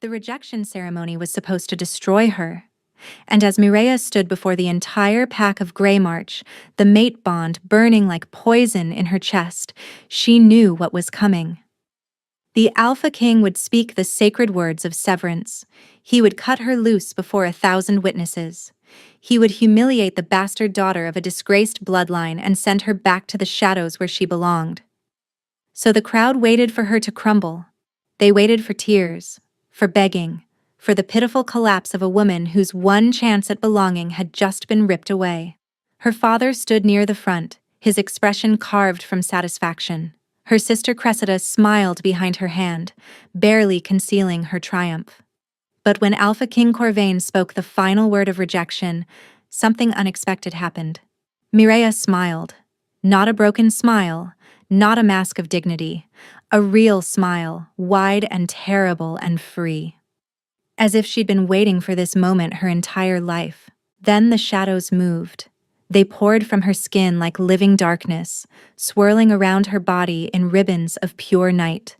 The rejection ceremony was supposed to destroy her. And as Mireia stood before the entire pack of Greymarch, the mate bond burning like poison in her chest, she knew what was coming. The Alpha King would speak the sacred words of severance. He would cut her loose before 1,000 witnesses. He would humiliate the bastard daughter of a disgraced bloodline and send her back to the shadows where she belonged. So the crowd waited for her to crumble. They waited for tears, for begging, for the pitiful collapse of a woman whose one chance at belonging had just been ripped away. Her father stood near the front, his expression carved from satisfaction. Her sister Cressida smiled behind her hand, barely concealing her triumph. But when Alpha King Corvain spoke the final word of rejection, something unexpected happened. Mireia smiled. Not a broken smile, not a mask of dignity, a real smile, wide and terrible and free. As if she'd been waiting for this moment her entire life. Then the shadows moved. They poured from her skin like living darkness, swirling around her body in ribbons of pure night.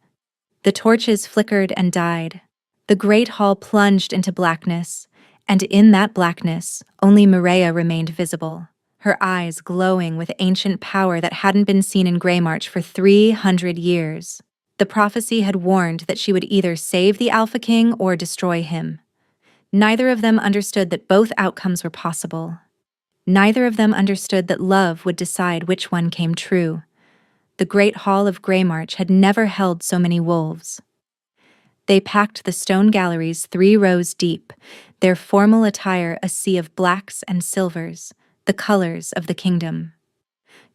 The torches flickered and died. The great hall plunged into blackness, and in that blackness, only Mireia remained visible, her eyes glowing with ancient power that hadn't been seen in Greymarch for 300 years. The prophecy had warned that she would either save the Alpha King or destroy him. Neither of them understood that both outcomes were possible. Neither of them understood that love would decide which one came true. The Great Hall of Greymarch had never held so many wolves. They packed the stone galleries 3 rows deep, their formal attire a sea of blacks and silvers, the colors of the kingdom.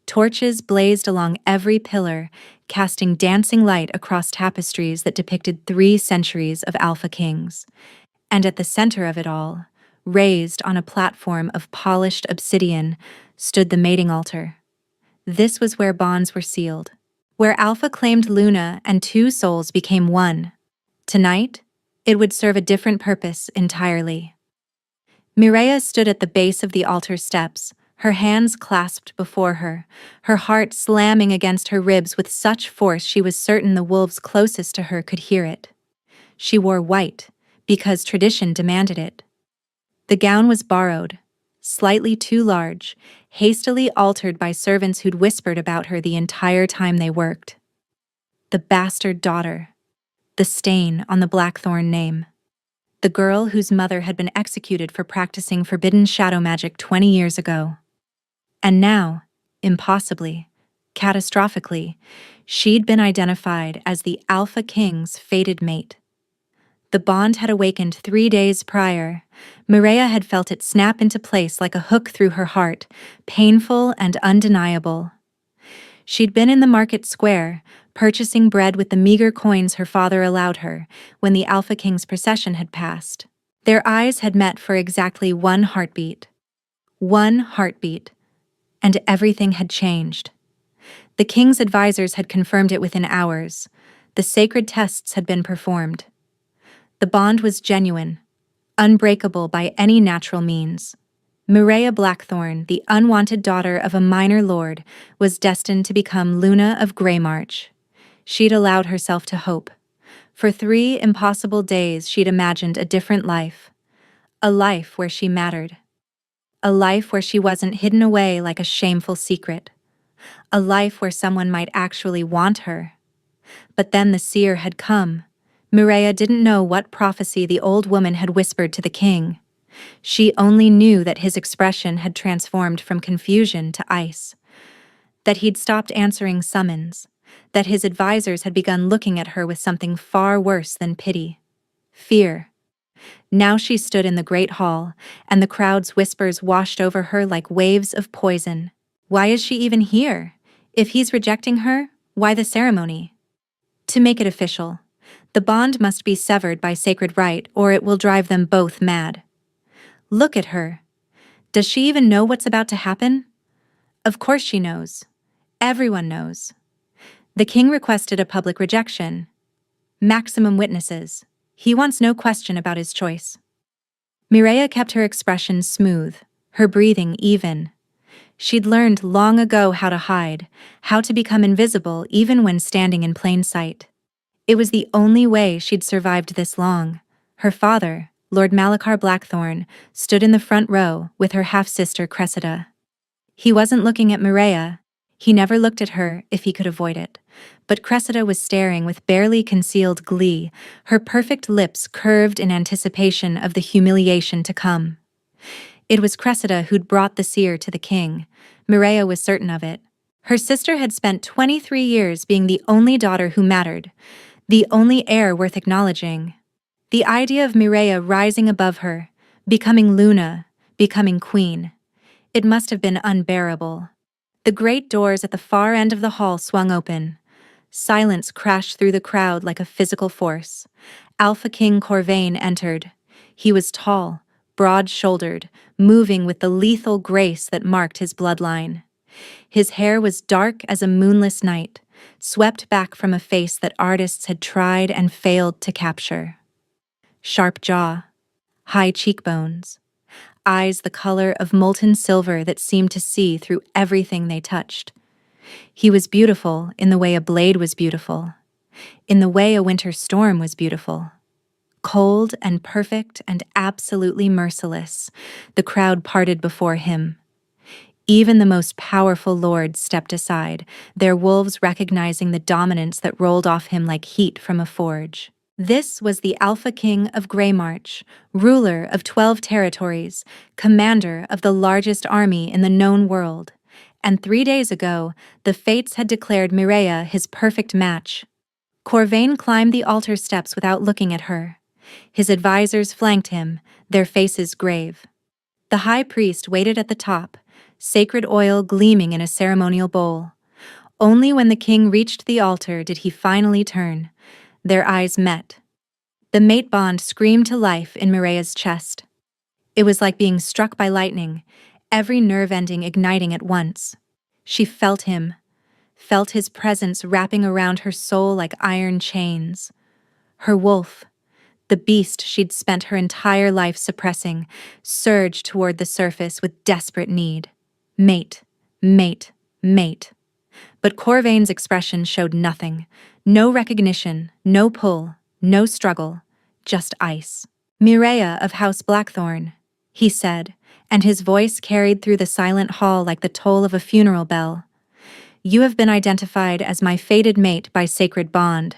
Torches blazed along every pillar, casting dancing light across tapestries that depicted 3 centuries of Alpha Kings. And at the center of it all, raised on a platform of polished obsidian, stood the mating altar. This was where bonds were sealed, where Alpha claimed Luna and 2 souls became one. Tonight, it would serve a different purpose entirely. Mireia stood at the base of the altar steps, her hands clasped before her, her heart slamming against her ribs with such force she was certain the wolves closest to her could hear it. She wore white, because tradition demanded it. The gown was borrowed, slightly too large, hastily altered by servants who'd whispered about her the entire time they worked. The bastard daughter. The stain on the Blackthorn name. The girl whose mother had been executed for practicing forbidden shadow magic 20 years ago. And now, impossibly, catastrophically, she'd been identified as the Alpha King's fated mate. The bond had awakened 3 days prior. Mireia had felt it snap into place like a hook through her heart, painful and undeniable. She'd been in the market square, purchasing bread with the meager coins her father allowed her, when the Alpha King's procession had passed. Their eyes had met for exactly 1 heartbeat. 1 heartbeat. And everything had changed. The king's advisors had confirmed it within hours. The sacred tests had been performed. The bond was genuine, unbreakable by any natural means. Mireia Blackthorn, the unwanted daughter of a minor lord, was destined to become Luna of Greymarch. She'd allowed herself to hope. For 3 impossible days she'd imagined a different life. A life where she mattered. A life where she wasn't hidden away like a shameful secret. A life where someone might actually want her. But then the seer had come. Mireia didn't know what prophecy the old woman had whispered to the king. She only knew that his expression had transformed from confusion to ice. That he'd stopped answering summons. That his advisors had begun looking at her with something far worse than pity. Fear. Now she stood in the great hall, and the crowd's whispers washed over her like waves of poison. Why is she even here? If he's rejecting her, why the ceremony? To make it official, the bond must be severed by sacred right, or it will drive them both mad. Look at her. Does she even know what's about to happen? Of course she knows. Everyone knows. The king requested a public rejection. Maximum witnesses. He wants no question about his choice. Mireia kept her expression smooth, her breathing even. She'd learned long ago how to hide, how to become invisible even when standing in plain sight. It was the only way she'd survived this long. Her father, Lord Malachar Blackthorn, stood in the front row with her half-sister Cressida. He wasn't looking at Mireia. He never looked at her if he could avoid it. But Cressida was staring with barely concealed glee, her perfect lips curved in anticipation of the humiliation to come. It was Cressida who'd brought the seer to the king. Mireia was certain of it. Her sister had spent 23 years being the only daughter who mattered, the only heir worth acknowledging. The idea of Mireia rising above her, becoming Luna, becoming queen. It must have been unbearable. The great doors at the far end of the hall swung open. Silence crashed through the crowd like a physical force. Alpha King Corvain entered. He was tall, broad-shouldered, moving with the lethal grace that marked his bloodline. His hair was dark as a moonless night, swept back from a face that artists had tried and failed to capture. Sharp jaw, high cheekbones, eyes the color of molten silver that seemed to see through everything they touched. He was beautiful in the way a blade was beautiful, in the way a winter storm was beautiful. Cold and perfect and absolutely merciless, the crowd parted before him. Even the most powerful lords stepped aside, their wolves recognizing the dominance that rolled off him like heat from a forge. This was the Alpha King of Greymarch, ruler of 12 territories, commander of the largest army in the known world. And 3 days ago, the fates had declared Mireia his perfect match. Corvain climbed the altar steps without looking at her. His advisors flanked him, their faces grave. The high priest waited at the top, sacred oil gleaming in a ceremonial bowl. Only when the king reached the altar did he finally turn. Their eyes met. The mate bond screamed to life in Mireia's chest. It was like being struck by lightning, every nerve ending igniting at once. She felt him, felt his presence wrapping around her soul like iron chains. Her wolf, the beast she'd spent her entire life suppressing, surged toward the surface with desperate need. Mate, mate, mate. But Corvain's expression showed nothing. No recognition, no pull, no struggle, just ice. Mireia of House Blackthorn, he said, and his voice carried through the silent hall like the toll of a funeral bell. You have been identified as my fated mate by sacred bond.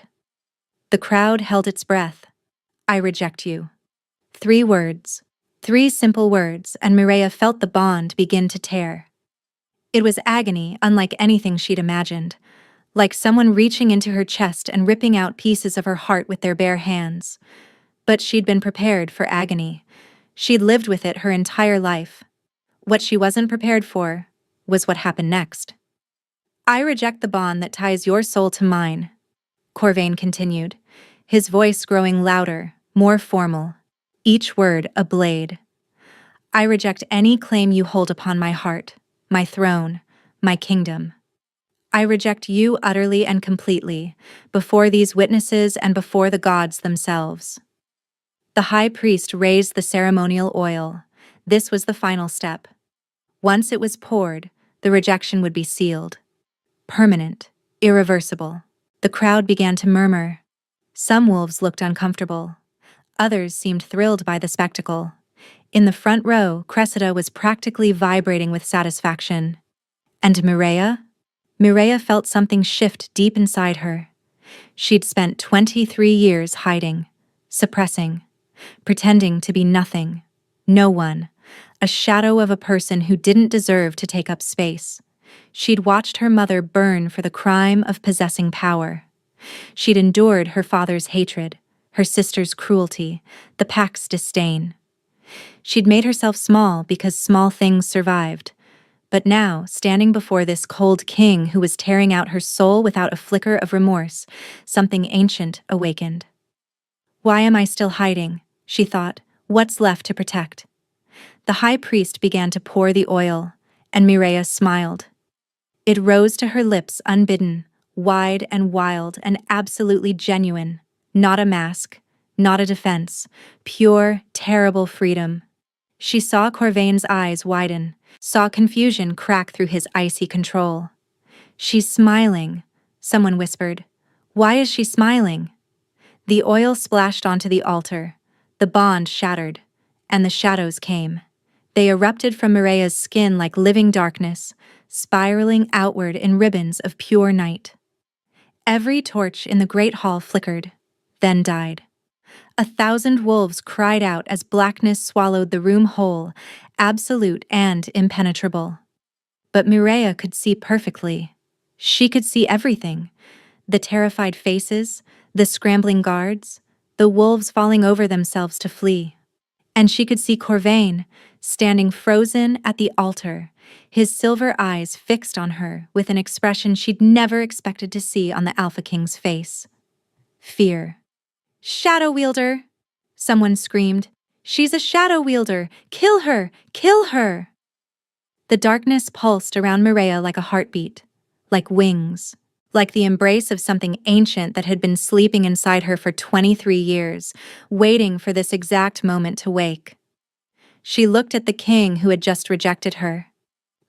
The crowd held its breath. I reject you. 3 words. 3 simple words, and Mireia felt the bond begin to tear. It was agony unlike anything she'd imagined, like someone reaching into her chest and ripping out pieces of her heart with their bare hands. But she'd been prepared for agony. She'd lived with it her entire life. What she wasn't prepared for was what happened next. I reject the bond that ties your soul to mine, Corvain continued, his voice growing louder, more formal, each word a blade. I reject any claim you hold upon my heart, my throne, my kingdom. I reject you utterly and completely, before these witnesses and before the gods themselves. The high priest raised the ceremonial oil. This was the final step. Once it was poured, the rejection would be sealed. Permanent, irreversible. The crowd began to murmur. Some wolves looked uncomfortable. Others seemed thrilled by the spectacle. In the front row, Cressida was practically vibrating with satisfaction. And Mireia? Mireia felt something shift deep inside her. She'd spent 23 years hiding, suppressing, pretending to be nothing, no one, a shadow of a person who didn't deserve to take up space. She'd watched her mother burn for the crime of possessing power. She'd endured her father's hatred, her sister's cruelty, the pack's disdain. She'd made herself small because small things survived. But now, standing before this cold king who was tearing out her soul without a flicker of remorse, something ancient awakened. Why am I still hiding? She thought. What's left to protect? The high priest began to pour the oil, and Mireia smiled. It rose to her lips unbidden, wide and wild and absolutely genuine. Not a mask, not a defense, pure, terrible freedom. She saw Corvain's eyes widen, saw confusion crack through his icy control. She's smiling, someone whispered. Why is she smiling? The oil splashed onto the altar. The bond shattered, and the shadows came. They erupted from Mireya's skin like living darkness, spiraling outward in ribbons of pure night. Every torch in the great hall flickered, then died. 1,000 wolves cried out as blackness swallowed the room whole, absolute and impenetrable. But Mireya could see perfectly. She could see everything. The terrified faces, the scrambling guards, the wolves falling over themselves to flee. And she could see Corvain, standing frozen at the altar, his silver eyes fixed on her with an expression she'd never expected to see on the Alpha King's face. Fear. "Shadow Wielder!" someone screamed. "She's a Shadow Wielder! Kill her! Kill her!" The darkness pulsed around Mireya like a heartbeat, like wings, like the embrace of something ancient that had been sleeping inside her for 23 years, waiting for this exact moment to wake. She looked at the king who had just rejected her,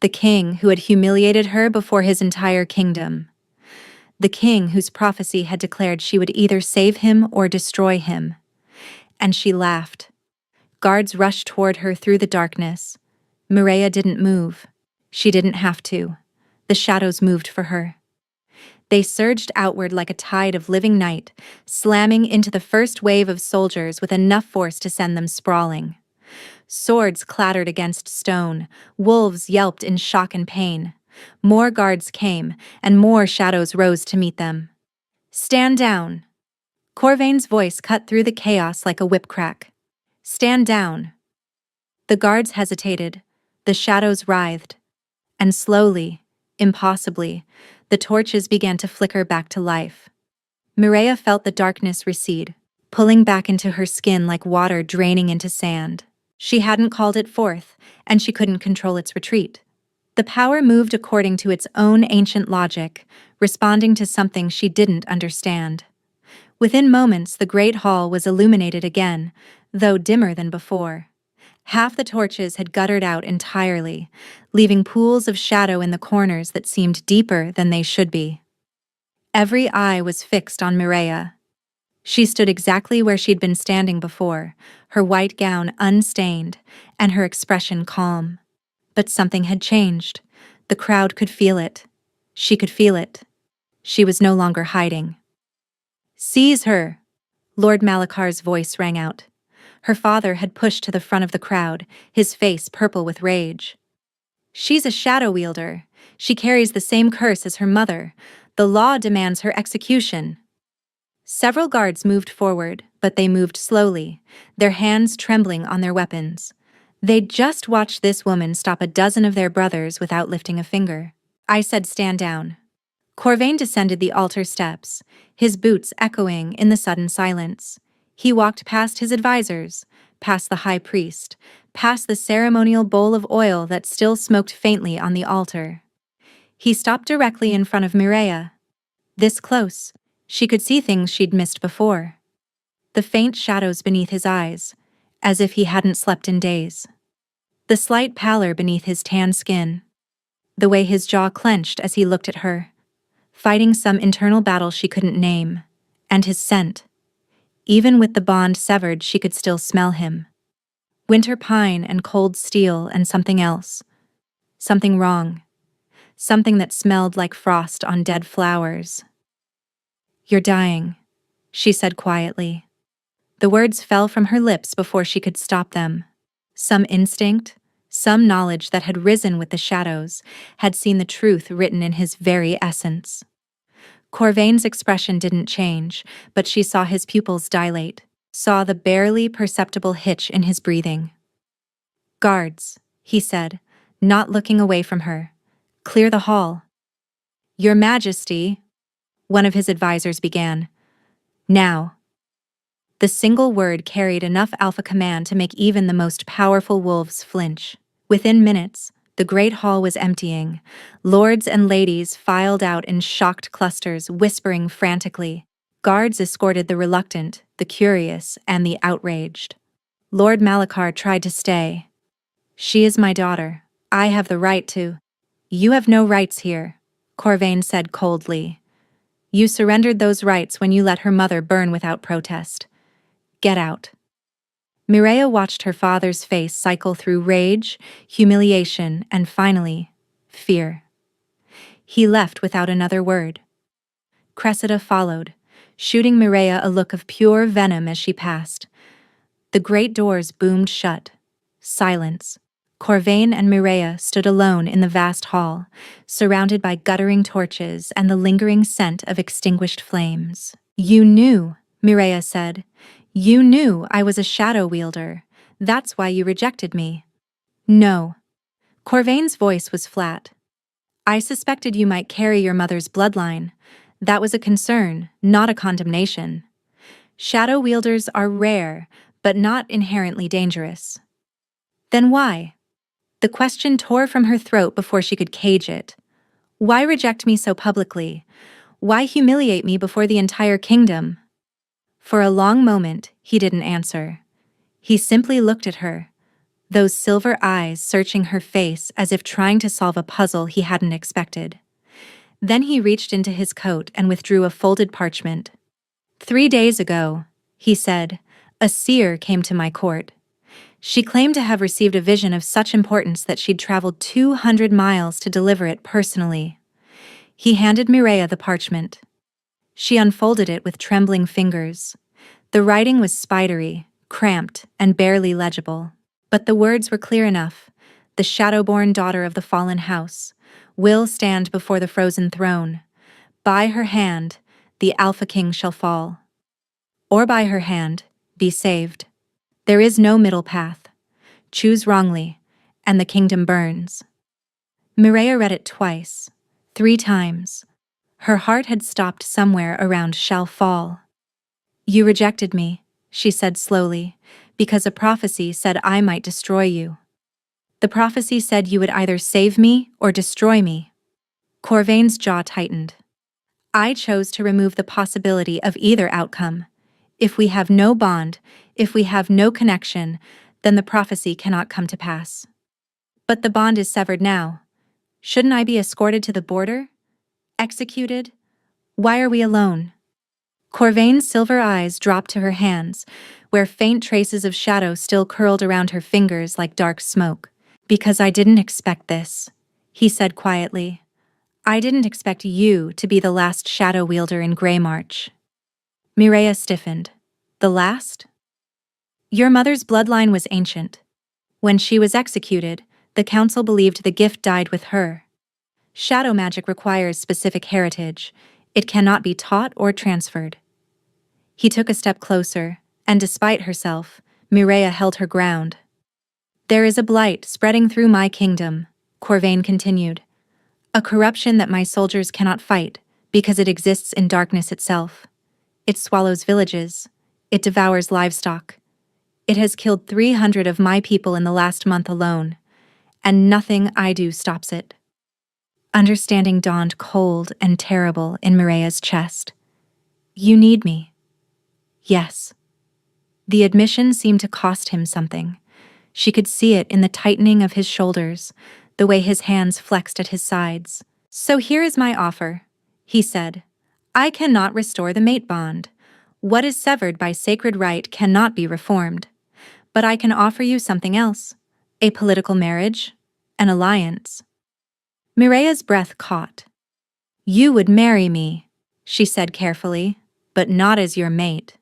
the king who had humiliated her before his entire kingdom, the king whose prophecy had declared she would either save him or destroy him. And she laughed. Guards rushed toward her through the darkness. Mireya didn't move. She didn't have to. The shadows moved for her. They surged outward like a tide of living night, slamming into the first wave of soldiers with enough force to send them sprawling. Swords clattered against stone, wolves yelped in shock and pain. More guards came, and more shadows rose to meet them. "Stand down!" Corvain's voice cut through the chaos like a whip crack. "Stand down!" The guards hesitated, the shadows writhed, and slowly, impossibly, the torches began to flicker back to life. Mireya felt the darkness recede, pulling back into her skin like water draining into sand. She hadn't called it forth, and she couldn't control its retreat. The power moved according to its own ancient logic, responding to something she didn't understand. Within moments, the great hall was illuminated again, though dimmer than before. Half the torches had guttered out entirely, leaving pools of shadow in the corners that seemed deeper than they should be. Every eye was fixed on Mireya. She stood exactly where she'd been standing before, her white gown unstained, and her expression calm. But something had changed. The crowd could feel it. She could feel it. She was no longer hiding. "Seize her!" Lord Malakar's voice rang out. Her father had pushed to the front of the crowd, his face purple with rage. "She's a shadow wielder. She carries the same curse as her mother. The law demands her execution." Several guards moved forward, but they moved slowly, their hands trembling on their weapons. They'd just watched this woman stop a dozen of their brothers without lifting a finger. "I said stand down." Corvain descended the altar steps, his boots echoing in the sudden silence. He walked past his advisors, past the high priest, past the ceremonial bowl of oil that still smoked faintly on the altar. He stopped directly in front of Mireya. This close, she could see things she'd missed before. The faint shadows beneath his eyes, as if he hadn't slept in days. The slight pallor beneath his tan skin. The way his jaw clenched as he looked at her, fighting some internal battle she couldn't name. And his scent. Even with the bond severed, she could still smell him. Winter pine and cold steel and something else. Something wrong. Something that smelled like frost on dead flowers. "You're dying," she said quietly. The words fell from her lips before she could stop them. Some instinct, some knowledge that had risen with the shadows, had seen the truth written in his very essence. Corvain's expression didn't change, but she saw his pupils dilate, saw the barely perceptible hitch in his breathing. "Guards," he said, not looking away from her. "Clear the hall." "Your Majesty," one of his advisors began. "Now." The single word carried enough alpha command to make even the most powerful wolves flinch. Within minutes, the great hall was emptying. Lords and ladies filed out in shocked clusters, whispering frantically. Guards escorted the reluctant, the curious, and the outraged. Lord Malakar tried to stay. "She is my daughter. I have the right to—" "You have no rights here," Corvain said coldly. "You surrendered those rights when you let her mother burn without protest. Get out." Mireia watched her father's face cycle through rage, humiliation, and finally, fear. He left without another word. Cressida followed, shooting Mireia a look of pure venom as she passed. The great doors boomed shut. Silence. Corvain and Mireia stood alone in the vast hall, surrounded by guttering torches and the lingering scent of extinguished flames. "You knew," Mireia said. "You knew I was a shadow wielder. That's why you rejected me." "No." Corvain's voice was flat. "I suspected you might carry your mother's bloodline. That was a concern, not a condemnation. Shadow wielders are rare, but not inherently dangerous." "Then why?" The question tore from her throat before she could cage it. "Why reject me so publicly? Why humiliate me before the entire kingdom?" For a long moment, he didn't answer. He simply looked at her, those silver eyes searching her face as if trying to solve a puzzle he hadn't expected. Then he reached into his coat and withdrew a folded parchment. "3 days ago," he said, "a seer came to my court. She claimed to have received a vision of such importance that she'd traveled 200 miles to deliver it personally." He handed Mireia the parchment. She unfolded it with trembling fingers. The writing was spidery, cramped, and barely legible. But the words were clear enough. "The shadow-born daughter of the fallen house will stand before the frozen throne. By her hand, the Alpha King shall fall. Or by her hand, be saved. There is no middle path. Choose wrongly, and the kingdom burns." Mireia read it twice, 3 times. Her heart had stopped somewhere around "shall fall." "You rejected me," she said slowly, "because a prophecy said I might destroy you. The prophecy said you would either save me or destroy me." Corvain's jaw tightened. "I chose to remove the possibility of either outcome. If we have no bond, if we have no connection, then the prophecy cannot come to pass. But the bond is severed now. Shouldn't I be escorted to the border? Executed? Why are we alone?" Corvain's silver eyes dropped to her hands, where faint traces of shadow still curled around her fingers like dark smoke. "Because I didn't expect this," he said quietly. "I didn't expect you to be the last shadow wielder in Greymarch." Mireia stiffened. "The last?" "Your mother's bloodline was ancient. When she was executed, the council believed the gift died with her. Shadow magic requires specific heritage. It cannot be taught or transferred." He took a step closer, and despite herself, Mireia held her ground. "There is a blight spreading through my kingdom," Corvain continued. "A corruption that my soldiers cannot fight, because it exists in darkness itself. It swallows villages. It devours livestock. It has killed 300 of my people in the last month alone, and nothing I do stops it." Understanding dawned cold and terrible in Mireia's chest. "You need me." "Yes." The admission seemed to cost him something. She could see it in the tightening of his shoulders, the way his hands flexed at his sides. "So here is my offer," he said. "I cannot restore the mate bond. What is severed by sacred right cannot be reformed. But I can offer you something else. A political marriage, an alliance." Mireia's breath caught. "You would marry me," she said carefully, "but not as your mate."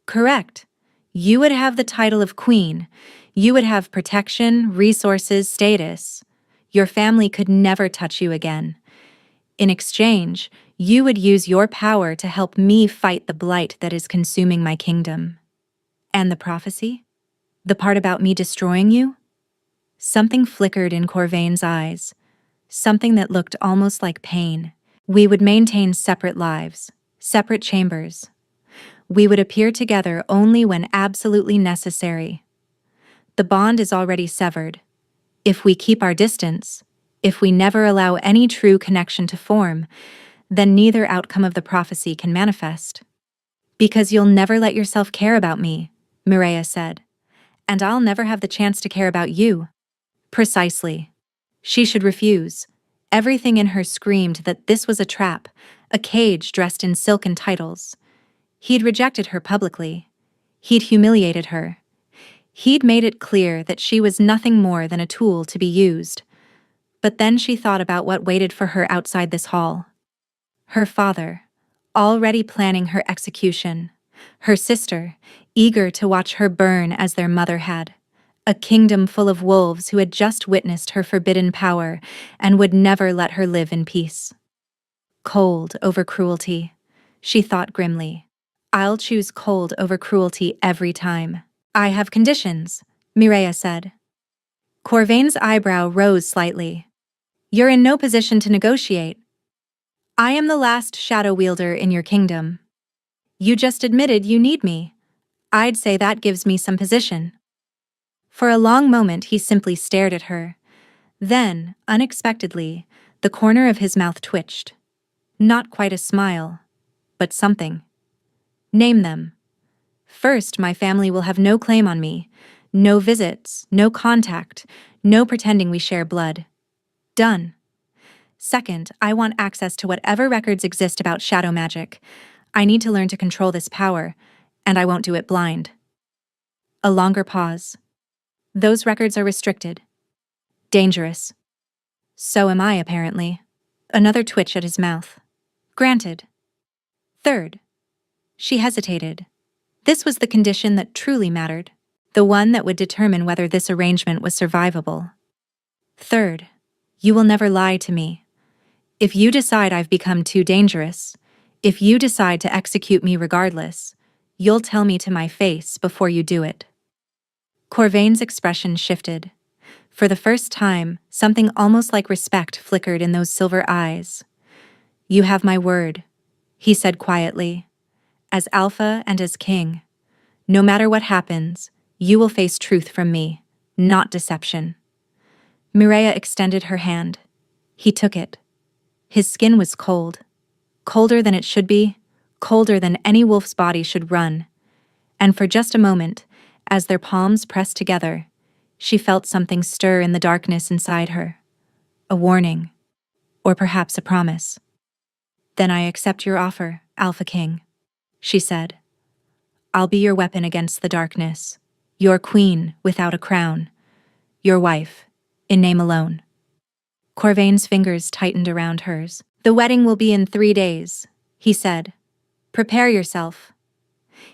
"Correct. You would have the title of queen. You would have protection, resources, status. Your family could never touch you again. In exchange, you would use your power to help me fight the blight that is consuming my kingdom." "And the prophecy? The part about me destroying you?" Something flickered in Corvain's eyes, something that looked almost like pain. "We would maintain separate lives, separate chambers. We would appear together only when absolutely necessary. The bond is already severed. If we keep our distance, if we never allow any true connection to form, then neither outcome of the prophecy can manifest." "Because you'll never let yourself care about me," Mireia said. "And I'll never have the chance to care about you." "Precisely." She should refuse. Everything in her screamed that this was a trap, a cage dressed in silk and titles. He'd rejected her publicly. He'd humiliated her. He'd made it clear that she was nothing more than a tool to be used. But then she thought about what waited for her outside this hall. Her father, already planning her execution. Her sister, eager to watch her burn as their mother had. A kingdom full of wolves who had just witnessed her forbidden power and would never let her live in peace. Cold over cruelty, she thought grimly. I'll choose cold over cruelty every time. I have conditions, Mireia said. Corvain's eyebrow rose slightly. You're in no position to negotiate. I am the last shadow wielder in your kingdom. You just admitted you need me. I'd say that gives me some position. For a long moment he simply stared at her. Then, unexpectedly, the corner of his mouth twitched. Not quite a smile, but something. Name them. First, my family will have no claim on me. No visits, no contact, no pretending we share blood. Done. Second, I want access to whatever records exist about shadow magic. I need to learn to control this power, and I won't do it blind. A longer pause. Those records are restricted. Dangerous. So am I, apparently. Another twitch at his mouth. Granted. Third. She hesitated. This was the condition that truly mattered, the one that would determine whether this arrangement was survivable. Third, you will never lie to me. If you decide I've become too dangerous, if you decide to execute me regardless, you'll tell me to my face before you do it. Corvain's expression shifted. For the first time, something almost like respect flickered in those silver eyes. You have my word, he said quietly. As alpha and as king, no matter what happens, you will face truth from me, not deception. Mireia extended her hand. He took it. His skin was cold. Colder than it should be, colder than any wolf's body should run. And for just a moment, as their palms pressed together, she felt something stir in the darkness inside her. A warning. Or perhaps a promise. Then I accept your offer, Alpha King, she said. I'll be your weapon against the darkness, your queen without a crown, your wife, in name alone. Corvain's fingers tightened around hers. The wedding will be in 3 days, he said. Prepare yourself.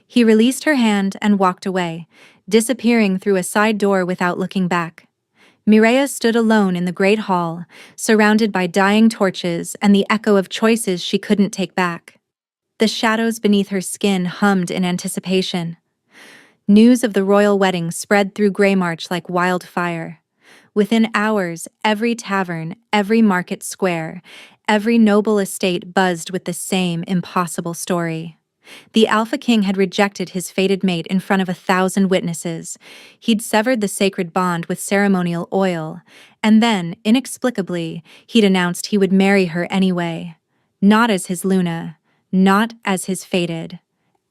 He released her hand and walked away, disappearing through a side door without looking back. Mireia stood alone in the great hall, surrounded by dying torches and the echo of choices she couldn't take back. The shadows beneath her skin hummed in anticipation. News of the royal wedding spread through Greymarch like wildfire. Within hours, every tavern, every market square, every noble estate buzzed with the same impossible story. The Alpha King had rejected his fated mate in front of 1,000 witnesses. He'd severed the sacred bond with ceremonial oil, and then, inexplicably, he'd announced he would marry her anyway. Not as his Luna, not as his fated,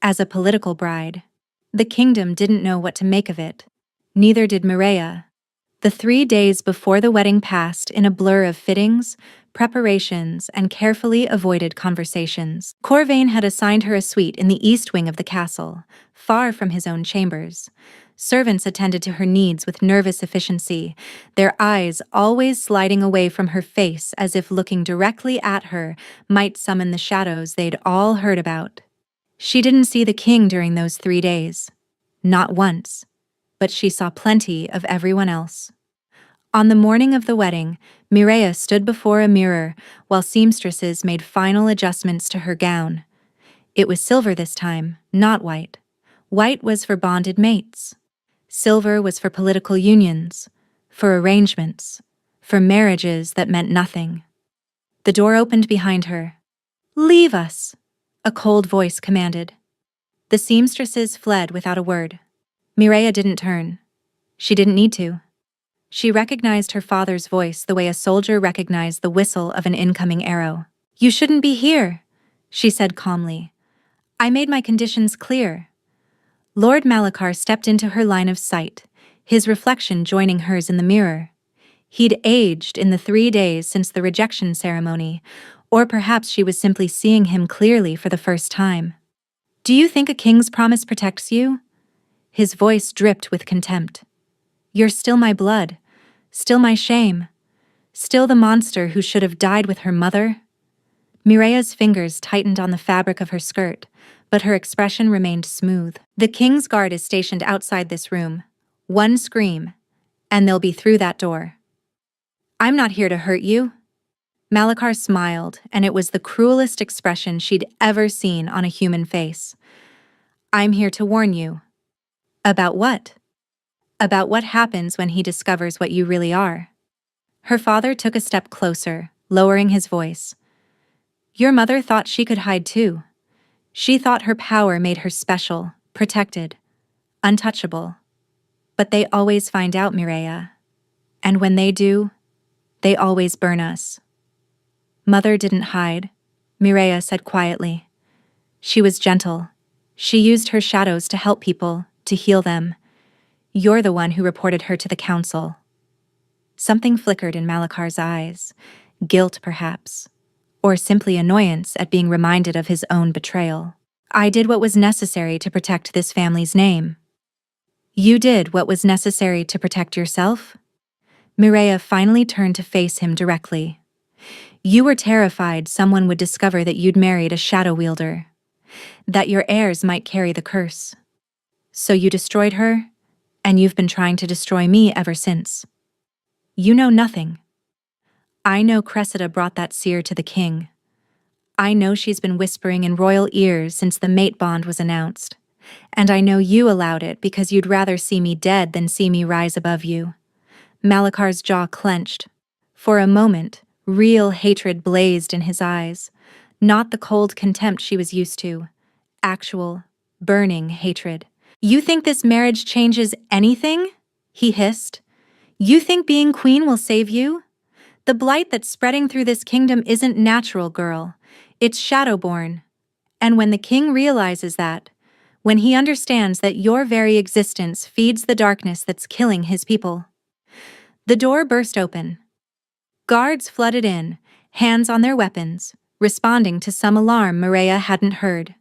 as a political bride. The kingdom didn't know what to make of it. Neither did Mireia. The 3 days before the wedding passed in a blur of fittings, preparations, and carefully avoided conversations. Corvain had assigned her a suite in the east wing of the castle, far from his own chambers. Servants attended to her needs with nervous efficiency, their eyes always sliding away from her face as if looking directly at her might summon the shadows they'd all heard about. She didn't see the king during those 3 days. Not once. But she saw plenty of everyone else. On the morning of the wedding, Mireia stood before a mirror while seamstresses made final adjustments to her gown. It was silver this time, not white. White was for bonded mates. Silver was for political unions, for arrangements, for marriages that meant nothing. The door opened behind her. "Leave us," a cold voice commanded. The seamstresses fled without a word. Mireia didn't turn. She didn't need to. She recognized her father's voice the way a soldier recognized the whistle of an incoming arrow. "You shouldn't be here," she said calmly. "I made my conditions clear." Lord Malachar stepped into her line of sight, his reflection joining hers in the mirror. He'd aged in the 3 days since the rejection ceremony, or perhaps she was simply seeing him clearly for the first time. "Do you think a king's promise protects you?" His voice dripped with contempt. "You're still my blood, still my shame, still the monster who should have died with her mother." Mireya's fingers tightened on the fabric of her skirt, but her expression remained smooth. "The king's guard is stationed outside this room. One scream, and they'll be through that door. I'm not here to hurt you." Malachar smiled, and it was the cruelest expression she'd ever seen on a human face. "I'm here to warn you." "About what?" "About what happens when he discovers what you really are." Her father took a step closer, lowering his voice. "Your mother thought she could hide too. She thought her power made her special, protected, untouchable. But they always find out, Mireya. And when they do, they always burn us." "Mother didn't hide," Mireya said quietly. "She was gentle. She used her shadows to help people, to heal them. You're the one who reported her to the council." Something flickered in Malachar's eyes. Guilt, perhaps. Or simply annoyance at being reminded of his own betrayal. "I did what was necessary to protect this family's name." "You did what was necessary to protect yourself?" Mireya finally turned to face him directly. "You were terrified someone would discover that you'd married a shadow wielder, that your heirs might carry the curse. So you destroyed her, and you've been trying to destroy me ever since. You know nothing. I know Cressida brought that seer to the king. I know she's been whispering in royal ears since the mate bond was announced. And I know you allowed it because you'd rather see me dead than see me rise above you." Malachar's jaw clenched. For a moment, real hatred blazed in his eyes, not the cold contempt she was used to. Actual, burning hatred. "You think this marriage changes anything?" he hissed. "You think being queen will save you? The blight that's spreading through this kingdom isn't natural, girl. It's shadowborn. And when the king realizes that, when he understands that your very existence feeds the darkness that's killing his people." The door burst open. Guards flooded in, hands on their weapons, responding to some alarm Mireya hadn't heard.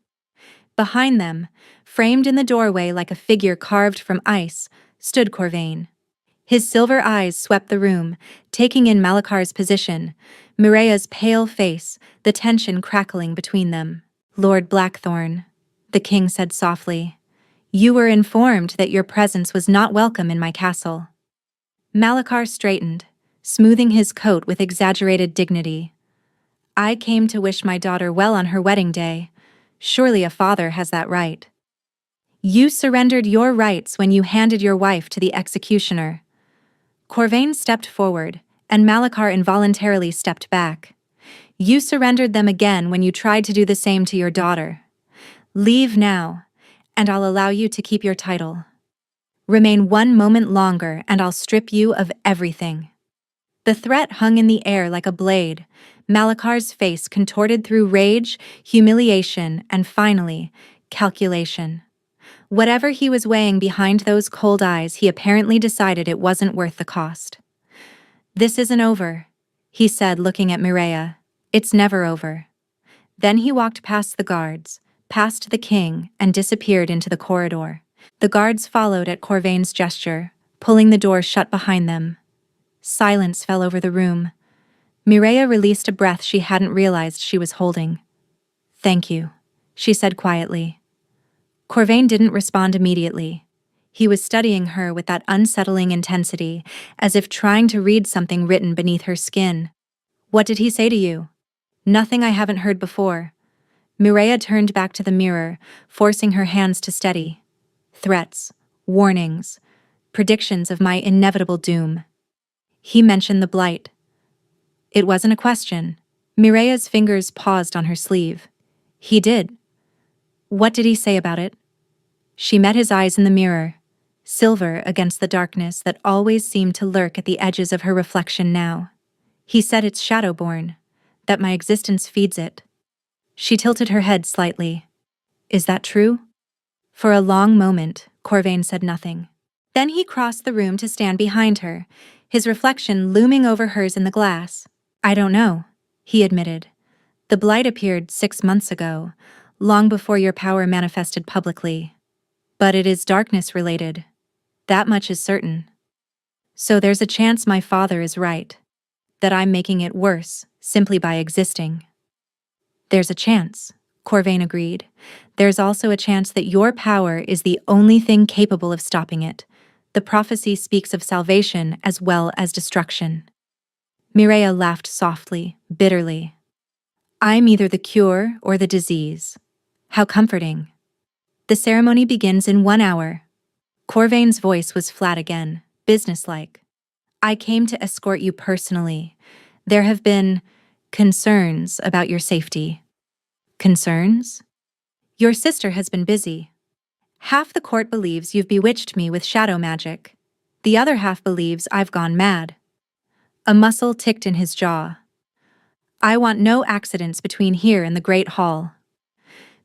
Behind them, framed in the doorway like a figure carved from ice, stood Corvain. His silver eyes swept the room, taking in Malachar's position, Mireya's pale face, the tension crackling between them. "Lord Blackthorn," the king said softly, "you were informed that your presence was not welcome in my castle." Malachar straightened, smoothing his coat with exaggerated dignity. "I came to wish my daughter well on her wedding day. Surely a father has that right." "You surrendered your rights when you handed your wife to the executioner." Corvain stepped forward, and Malachar involuntarily stepped back. "You surrendered them again when you tried to do the same to your daughter. Leave now, and I'll allow you to keep your title. Remain one moment longer, and I'll strip you of everything." The threat hung in the air like a blade, Malachar's face contorted through rage, humiliation, and finally, calculation. Whatever he was weighing behind those cold eyes, he apparently decided it wasn't worth the cost. "This isn't over," he said, looking at Mireya. "It's never over." Then he walked past the guards, past the king, and disappeared into the corridor. The guards followed at Corvain's gesture, pulling the door shut behind them. Silence fell over the room. Mireya released a breath she hadn't realized she was holding. "Thank you," she said quietly. Corvain didn't respond immediately. He was studying her with that unsettling intensity, as if trying to read something written beneath her skin. "What did he say to you?" "Nothing I haven't heard before." Mireya turned back to the mirror, forcing her hands to steady. "Threats, warnings, predictions of my inevitable doom." "He mentioned the blight." It wasn't a question. Mireya's fingers paused on her sleeve. "He did." "What did he say about it?" She met his eyes in the mirror, silver against the darkness that always seemed to lurk at the edges of her reflection now. "He said it's shadowborn, that my existence feeds it." She tilted her head slightly. "Is that true?" For a long moment, Corvain said nothing. Then he crossed the room to stand behind her, his reflection looming over hers in the glass. "I don't know," he admitted. "The blight appeared 6 months ago, long before your power manifested publicly. But it is darkness-related. That much is certain. So there's a chance my father is right. That I'm making it worse, simply by existing. There's a chance, Corvain agreed. There's also a chance that your power is the only thing capable of stopping it. The prophecy speaks of salvation as well as destruction. Mireia laughed softly, bitterly. I'm either the cure or the disease. How comforting. The ceremony begins in 1 hour. Corvain's voice was flat again, businesslike. I came to escort you personally. There have been concerns about your safety. Concerns? Your sister has been busy. Half the court believes you've bewitched me with shadow magic. The other half believes I've gone mad. A muscle ticked in his jaw. I want no accidents between here and the Great Hall.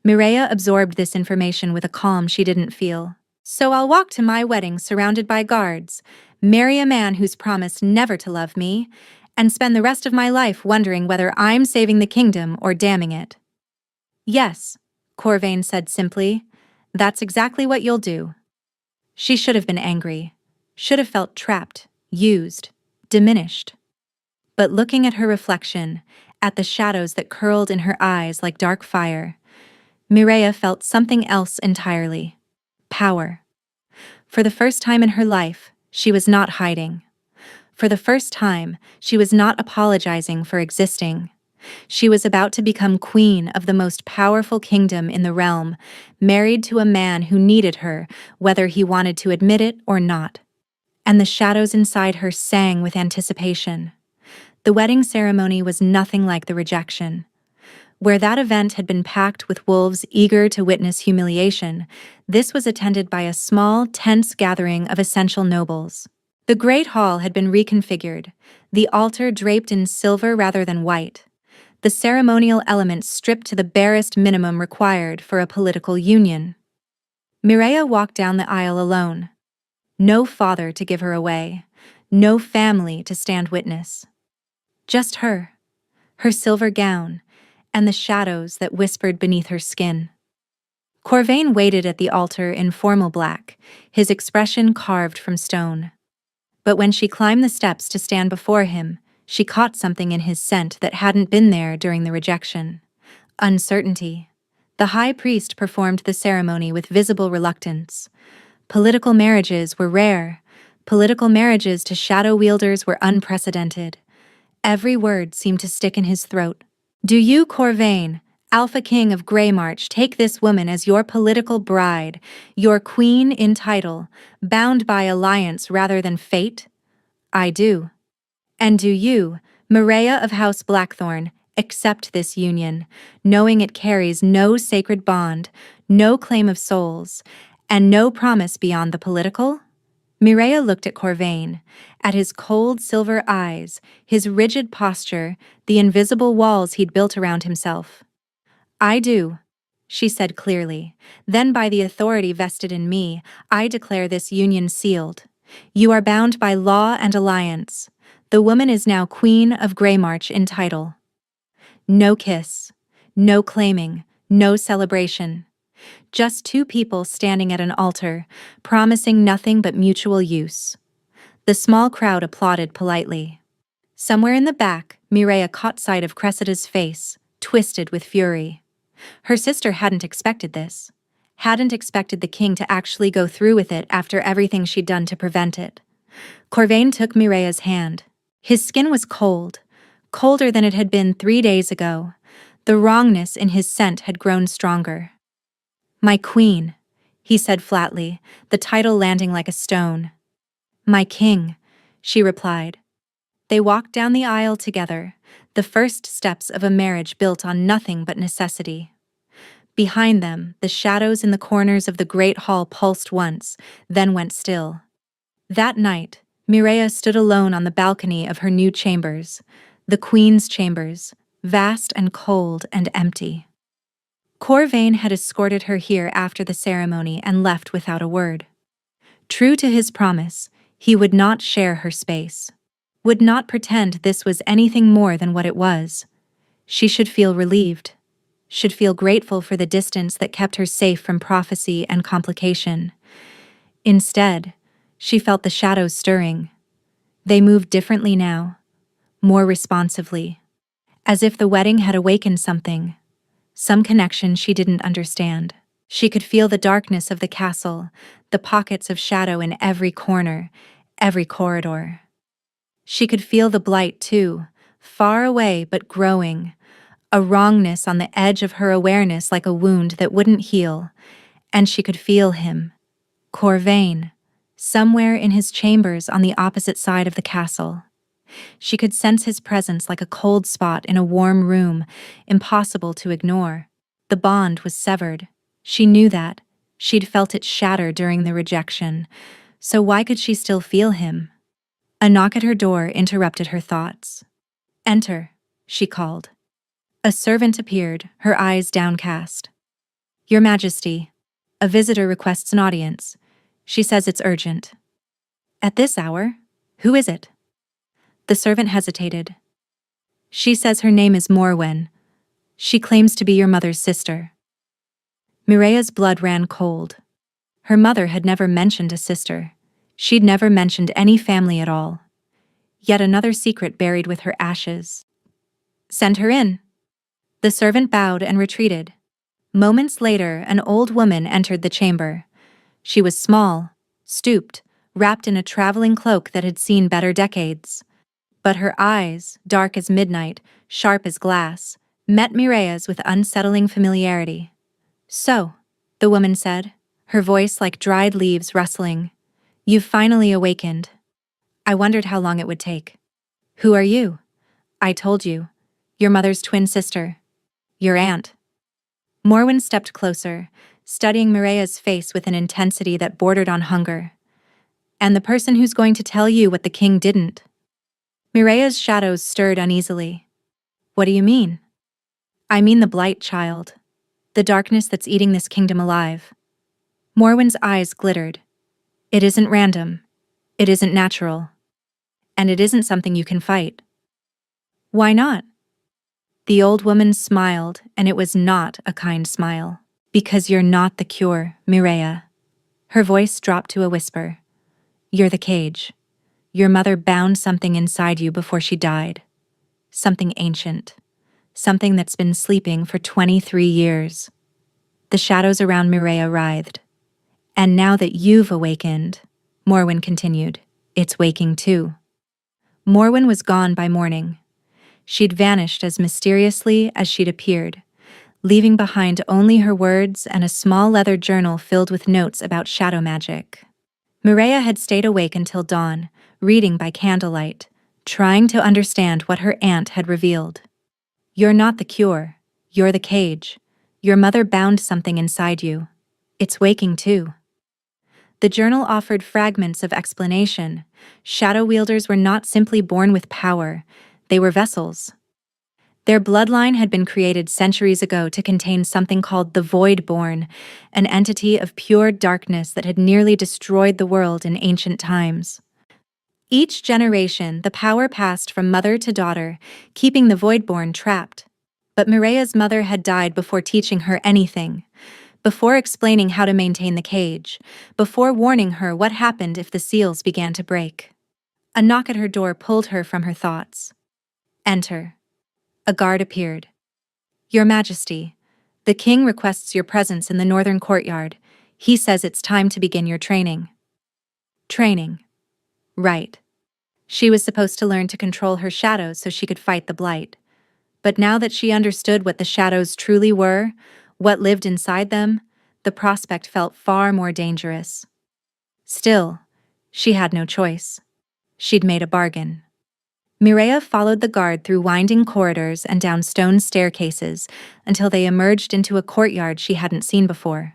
Mireia absorbed this information with a calm she didn't feel. So I'll walk to my wedding surrounded by guards, marry a man who's promised never to love me, and spend the rest of my life wondering whether I'm saving the kingdom or damning it. Yes, Corvain said simply. That's exactly what you'll do. She should have been angry, should have felt trapped, used, diminished. But looking at her reflection, at the shadows that curled in her eyes like dark fire, Mireia felt something else entirely. Power. For the first time in her life, she was not hiding. For the first time, she was not apologizing for existing. She was about to become queen of the most powerful kingdom in the realm, married to a man who needed her, whether he wanted to admit it or not. And the shadows inside her sang with anticipation. The wedding ceremony was nothing like the rejection. Where that event had been packed with wolves eager to witness humiliation, this was attended by a small, tense gathering of essential nobles. The Great Hall had been reconfigured, the altar draped in silver rather than white, the ceremonial elements stripped to the barest minimum required for a political union. Mireia walked down the aisle alone. No father to give her away, no family to stand witness. Just her silver gown, and the shadows that whispered beneath her skin. Corvain waited at the altar in formal black, his expression carved from stone. But when she climbed the steps to stand before him, she caught something in his scent that hadn't been there during the rejection. Uncertainty. The high priest performed the ceremony with visible reluctance. Political marriages were rare. Political marriages to shadow wielders were unprecedented. Every word seemed to stick in his throat. Do you, Corvain, Alpha King of Greymarch, take this woman as your political bride, your queen in title, bound by alliance rather than fate? I do. And do you, Mireia of House Blackthorn, accept this union, knowing it carries no sacred bond, no claim of souls, and no promise beyond the political? Mireia looked at Corvain, at his cold silver eyes, his rigid posture, the invisible walls he'd built around himself. I do, she said clearly. Then by the authority vested in me, I declare this union sealed. You are bound by law and alliance. The woman is now Queen of Greymarch in title. No kiss, no claiming, no celebration. Just two people standing at an altar, promising nothing but mutual use. The small crowd applauded politely. Somewhere in the back, Mireia caught sight of Cressida's face, twisted with fury. Her sister hadn't expected this. Hadn't expected the king to actually go through with it after everything she'd done to prevent it. Corvain took Mireia's hand. His skin was cold, colder than it had been 3 days ago. The wrongness in his scent had grown stronger. My queen, he said flatly, the title landing like a stone. My king, she replied. They walked down the aisle together, the first steps of a marriage built on nothing but necessity. Behind them, the shadows in the corners of the great hall pulsed once, then went still. That night, Mireia stood alone on the balcony of her new chambers, the queen's chambers, vast and cold and empty. Corvain had escorted her here after the ceremony and left without a word. True to his promise, he would not share her space, would not pretend this was anything more than what it was. She should feel relieved. should feel grateful for the distance that kept her safe from prophecy and complication. Instead, she felt the shadows stirring. They moved differently now, more responsively, as if the wedding had awakened something, some connection she didn't understand. She could feel the darkness of the castle, the pockets of shadow in every corner, every corridor. She could feel the blight, too, far away but growing, a wrongness on the edge of her awareness like a wound that wouldn't heal, and she could feel him, Corvain, somewhere in his chambers on the opposite side of the castle. She could sense his presence like a cold spot in a warm room, impossible to ignore. The bond was severed. She knew that. She'd felt it shatter during the rejection. So why could she still feel him? A knock at her door interrupted her thoughts. "Enter," she called. A servant appeared, her eyes downcast. "Your Majesty, a visitor requests an audience. She says it's urgent." "At this hour? Who is it?" The servant hesitated. "She says her name is Morwen. She claims to be your mother's sister." Mireya's blood ran cold. Her mother had never mentioned a sister. She'd never mentioned any family at all. Yet another secret buried with her ashes. "Send her in." The servant bowed and retreated. Moments later, an old woman entered the chamber. She was small, stooped, wrapped in a traveling cloak that had seen better decades. But her eyes, dark as midnight, sharp as glass, met Mireya's with unsettling familiarity. "So," the woman said, her voice like dried leaves rustling, "you've finally awakened. I wondered how long it would take." "Who are you?" "I told you. Your mother's twin sister. Your aunt." Morwen stepped closer, studying Mireya's face with an intensity that bordered on hunger. "And the person who's going to tell you what the king didn't." Mireya's shadows stirred uneasily. "What do you mean?" "I mean the blight, child. The darkness that's eating this kingdom alive." Morwen's eyes glittered. "It isn't random. It isn't natural. And it isn't something you can fight." "Why not?" The old woman smiled, and it was not a kind smile. "Because you're not the cure, Mireya." Her voice dropped to a whisper. "You're the cage. Your mother bound something inside you before she died. Something ancient. Something that's been sleeping for 23 years. The shadows around Mireya writhed. "And now that you've awakened," Morwen continued, "it's waking too." Morwen was gone by morning. She'd vanished as mysteriously as she'd appeared, leaving behind only her words and a small leather journal filled with notes about shadow magic. Mireya had stayed awake until dawn, reading by candlelight, trying to understand what her aunt had revealed. "You're not the cure. You're the cage. Your mother bound something inside you. It's waking too." The journal offered fragments of explanation. Shadow wielders were not simply born with power. They were vessels. Their bloodline had been created centuries ago to contain something called the Voidborn, an entity of pure darkness that had nearly destroyed the world in ancient times. Each generation, the power passed from mother to daughter, keeping the Voidborn trapped. But Mireya's mother had died before teaching her anything, before explaining how to maintain the cage, before warning her what happened if the seals began to break. A knock at her door pulled her from her thoughts. "Enter." A guard appeared. "Your Majesty, the king requests your presence in the northern courtyard. He says it's time to begin your training." Training. Right. She was supposed to learn to control her shadows so she could fight the blight. But now that she understood what the shadows truly were, what lived inside them, the prospect felt far more dangerous. Still, she had no choice. She'd made a bargain. Mireya followed the guard through winding corridors and down stone staircases until they emerged into a courtyard she hadn't seen before.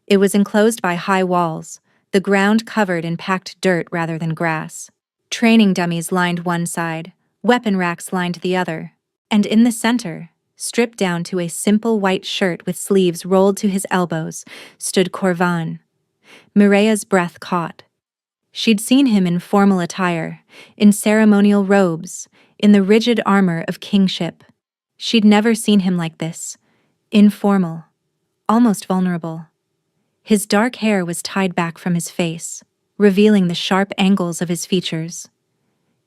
It was enclosed by high walls, the ground covered in packed dirt rather than grass. Training dummies lined one side, weapon racks lined the other, and in the center, stripped down to a simple white shirt with sleeves rolled to his elbows, stood Corvan. Mireya's breath caught. She'd seen him in formal attire, in ceremonial robes, in the rigid armor of kingship. She'd never seen him like this, informal, almost vulnerable. His dark hair was tied back from his face, revealing the sharp angles of his features.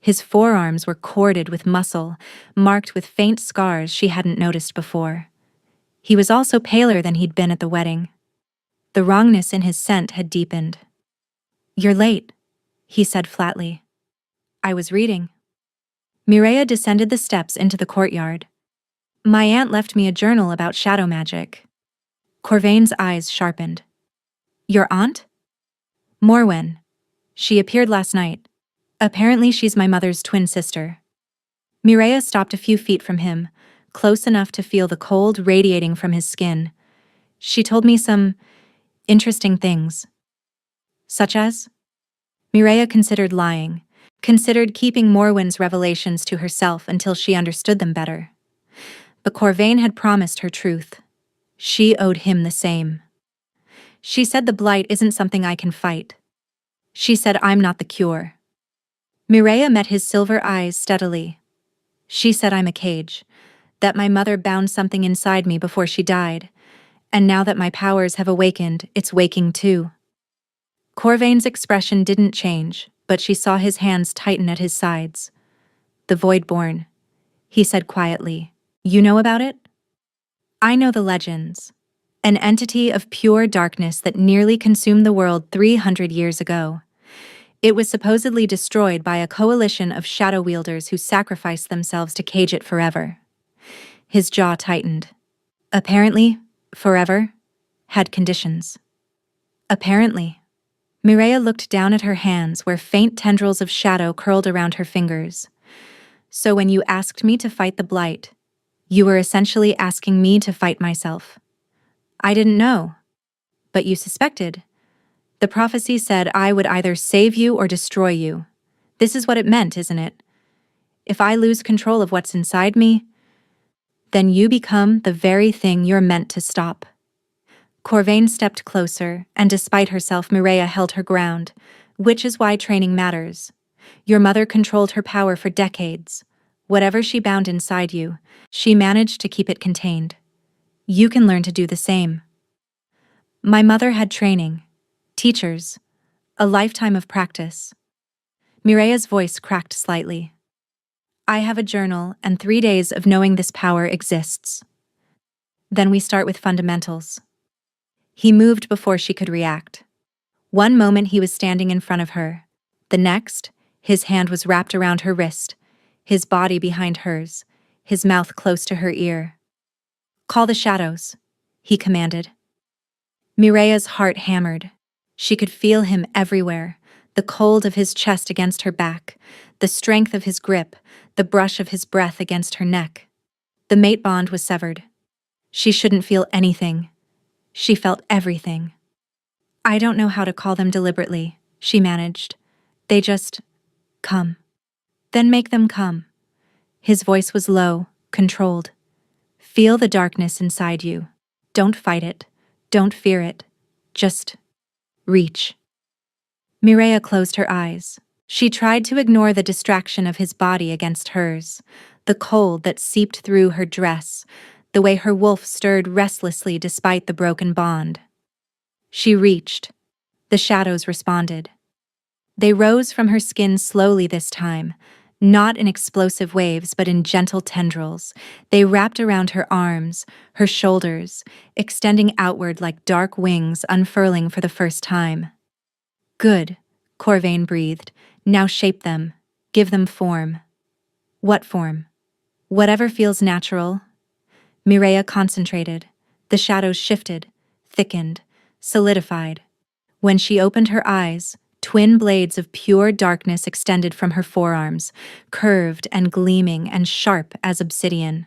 His forearms were corded with muscle, marked with faint scars she hadn't noticed before. He was also paler than he'd been at the wedding. The wrongness in his scent had deepened. "You're late," he said flatly. "I was reading." Mireia descended the steps into the courtyard. "My aunt left me a journal about shadow magic." Corvain's eyes sharpened. "Your aunt?" "Morwen. She appeared last night. Apparently she's my mother's twin sister." Mireia stopped a few feet from him, close enough to feel the cold radiating from his skin. "She told me some interesting things." "Such as?" Mireia considered lying, considered keeping Morwen's revelations to herself until she understood them better. But Corvain had promised her truth. She owed him the same. "She said the blight isn't something I can fight. She said I'm not the cure." Mireia met his silver eyes steadily. "She said I'm a cage, that my mother bound something inside me before she died, and now that my powers have awakened, it's waking too." Corvain's expression didn't change, but she saw his hands tighten at his sides. "The Voidborn," he said quietly. "You know about it?" "I know the legends. An entity of pure darkness that nearly consumed the world 300 years ago. It was supposedly destroyed by a coalition of shadow wielders who sacrificed themselves to cage it forever." His jaw tightened. "Apparently, forever had conditions." "Apparently." Mireia looked down at her hands where faint tendrils of shadow curled around her fingers. "So when you asked me to fight the blight, you were essentially asking me to fight myself." "I didn't know. But you suspected. The prophecy said I would either save you or destroy you. This is what it meant, isn't it? If I lose control of what's inside me, then you become the very thing you're meant to stop." Corvain stepped closer, and despite herself, Mireia held her ground, which is why training matters. Your mother controlled her power for decades. Whatever she bound inside you, she managed to keep it contained. You can learn to do the same. My mother had training, teachers, a lifetime of practice. Mireia's voice cracked slightly. "I have a journal and 3 days of knowing this power exists. Then we start with fundamentals." He moved before she could react. One moment he was standing in front of her. The next, his hand was wrapped around her wrist, his body behind hers, his mouth close to her ear. "Call the shadows," he commanded. Mireia's heart hammered. She could feel him everywhere, the cold of his chest against her back, the strength of his grip, the brush of his breath against her neck. The mate bond was severed. She shouldn't feel anything. She felt everything. "I don't know how to call them deliberately," she managed. "They just come." "Then make them come." His voice was low, controlled. "Feel the darkness inside you. Don't fight it. Don't fear it. Just reach." Mireia closed her eyes. She tried to ignore the distraction of his body against hers, the cold that seeped through her dress, the way her wolf stirred restlessly despite the broken bond. She reached. The shadows responded. They rose from her skin slowly this time, not in explosive waves but in gentle tendrils. They wrapped around her arms, her shoulders, extending outward like dark wings unfurling for the first time. "Good," Corvain breathed. "Now shape them. Give them form." "What form?" "Whatever feels natural." Mireia concentrated. The shadows shifted, thickened, solidified. When she opened her eyes, twin blades of pure darkness extended from her forearms, curved and gleaming and sharp as obsidian.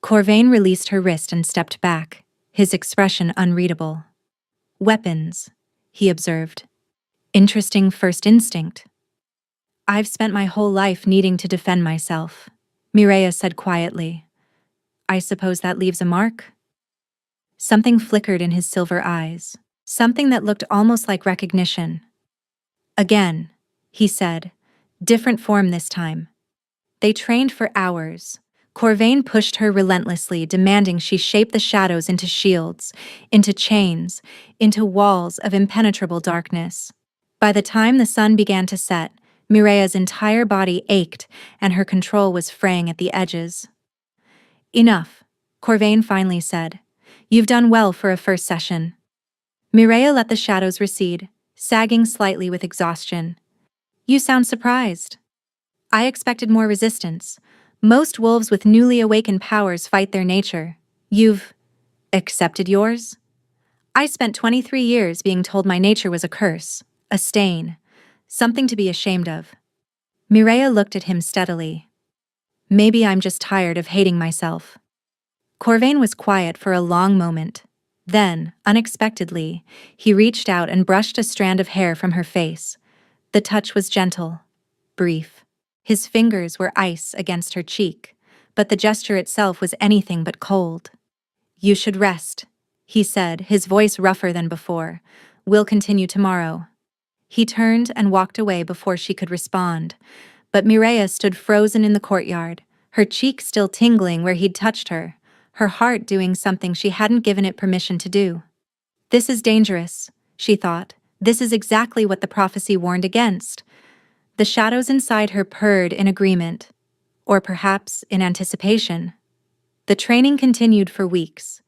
Corvain released her wrist and stepped back, his expression unreadable. "Weapons," he observed. "Interesting first instinct." "I've spent my whole life needing to defend myself," Mireia said quietly. "I suppose that leaves a mark?" Something flickered in his silver eyes, something that looked almost like recognition. "Again," he said, "different form this time." They trained for hours, Corvain pushed her relentlessly, demanding she shape the shadows into shields, into chains, into walls of impenetrable darkness. By the time the sun began to set, Mireya's entire body ached and her control was fraying at the edges. Enough, Corvain finally said. You've done well for a first session. Mireya let the shadows recede, sagging slightly with exhaustion. You sound surprised. I expected more resistance. Most wolves with newly awakened powers fight their nature. You've accepted yours? I spent 23 years being told my nature was a curse, a stain, something to be ashamed of. Mireya looked at him steadily. Maybe I'm just tired of hating myself. Corvain was quiet for a long moment. Then, unexpectedly, he reached out and brushed a strand of hair from her face. The touch was gentle, brief. His fingers were ice against her cheek, but the gesture itself was anything but cold. You should rest, he said, his voice rougher than before. We'll continue tomorrow. He turned and walked away before she could respond, but Mireya stood frozen in the courtyard, her cheek still tingling where he'd touched her, her heart doing something she hadn't given it permission to do. This is dangerous, she thought. This is exactly what the prophecy warned against. The shadows inside her purred in agreement, or perhaps in anticipation. The training continued for weeks.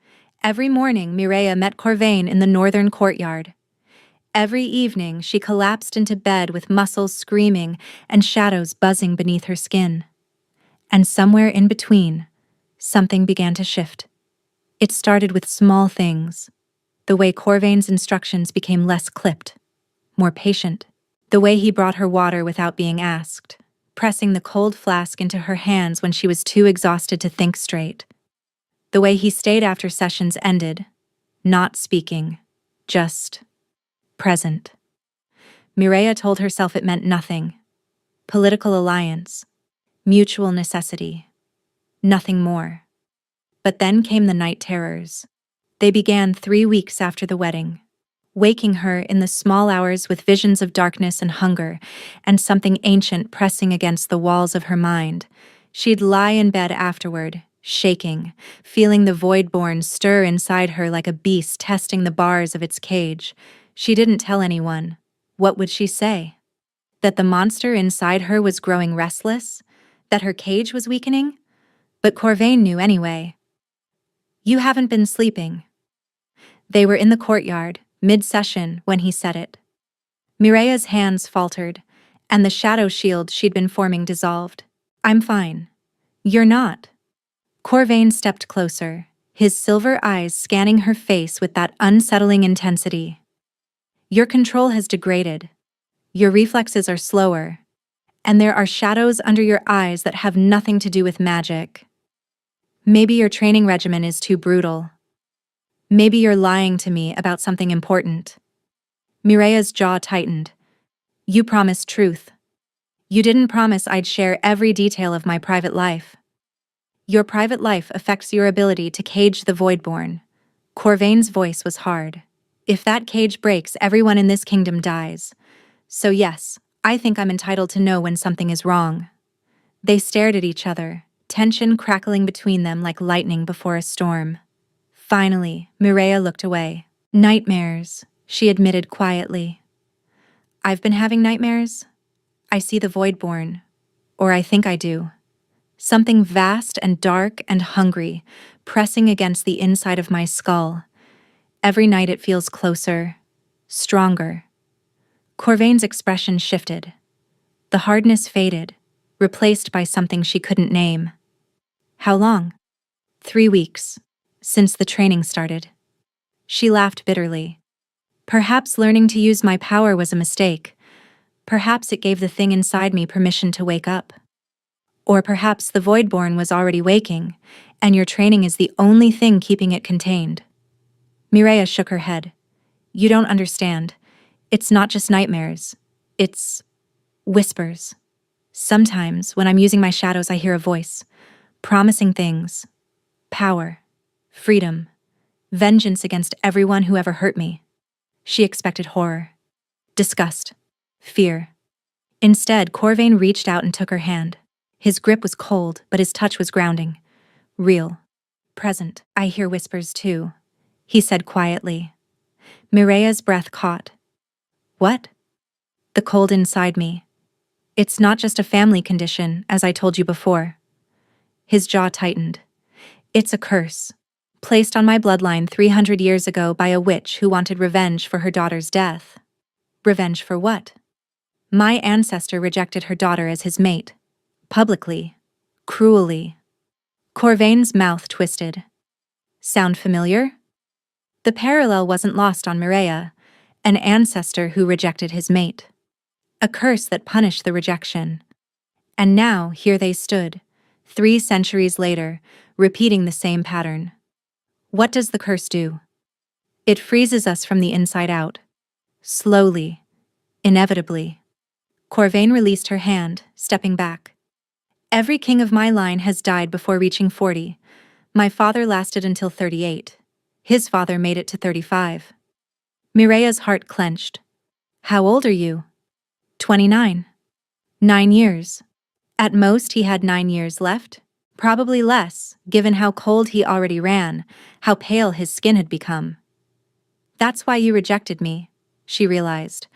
Every morning, Mireya met Corvain in the northern courtyard. Every evening, she collapsed into bed with muscles screaming and shadows buzzing beneath her skin. And somewhere in between, something began to shift. It started with small things. The way Corvain's instructions became less clipped, more patient. The way he brought her water without being asked, pressing the cold flask into her hands when she was too exhausted to think straight. The way he stayed after sessions ended, not speaking, just present. Mireya told herself it meant nothing. Political alliance, mutual necessity, nothing more. But then came the night terrors. They began 3 weeks after the wedding, waking her in the small hours with visions of darkness and hunger, and something ancient pressing against the walls of her mind. She'd lie in bed afterward, shaking, feeling the void-born stir inside her like a beast testing the bars of its cage. She didn't tell anyone. What would she say? That the monster inside her was growing restless? That her cage was weakening? But Corvain knew anyway. You haven't been sleeping. They were in the courtyard, mid-session, when he said it. Mireya's hands faltered, and the shadow shield she'd been forming dissolved. I'm fine. You're not. Corvain stepped closer, his silver eyes scanning her face with that unsettling intensity. Your control has degraded. Your reflexes are slower, and there are shadows under your eyes that have nothing to do with magic. Maybe your training regimen is too brutal. Maybe you're lying to me about something important. Mireya's jaw tightened. You promised truth. You didn't promise I'd share every detail of my private life. Your private life affects your ability to cage the Voidborn. Corvain's voice was hard. If that cage breaks, everyone in this kingdom dies. So yes, I think I'm entitled to know when something is wrong. They stared at each other, tension crackling between them like lightning before a storm. Finally, Mireya looked away. Nightmares, she admitted quietly. I've been having nightmares. I see the Voidborn, or I think I do. Something vast and dark and hungry, pressing against the inside of my skull. Every night it feels closer, stronger. Corvain's expression shifted. The hardness faded, replaced by something she couldn't name. How long? 3 weeks, since the training started. She laughed bitterly. Perhaps learning to use my power was a mistake. Perhaps it gave the thing inside me permission to wake up. Or perhaps the Voidborn was already waking, and your training is the only thing keeping it contained. Mireya shook her head. You don't understand. It's not just nightmares. It's whispers. Sometimes, when I'm using my shadows, I hear a voice, promising things. Power, freedom, vengeance against everyone who ever hurt me. She expected horror, disgust, fear. Instead, Corvain reached out and took her hand. His grip was cold, but his touch was grounding. Real. Present. I hear whispers too, he said quietly. Mireya's breath caught. What? The cold inside me. It's not just a family condition, as I told you before. His jaw tightened. It's a curse, placed on my bloodline 300 years ago by a witch who wanted revenge for her daughter's death. Revenge for what? My ancestor rejected her daughter as his mate. Publicly. Cruelly. Corvain's mouth twisted. Sound familiar? The parallel wasn't lost on Mireya, an ancestor who rejected his mate. A curse that punished the rejection. And now, here they stood, 3 centuries later, repeating the same pattern. What does the curse do? It freezes us from the inside out. Slowly. Inevitably. Corvain released her hand, stepping back. Every king of my line has died before reaching 40. My father lasted until 38. His father made it to 35. Mireya's heart clenched. How old are you? 29. 9 years. At most, he had 9 years left. Probably less, given how cold he already ran, how pale his skin had become. That's why you rejected me, she realized.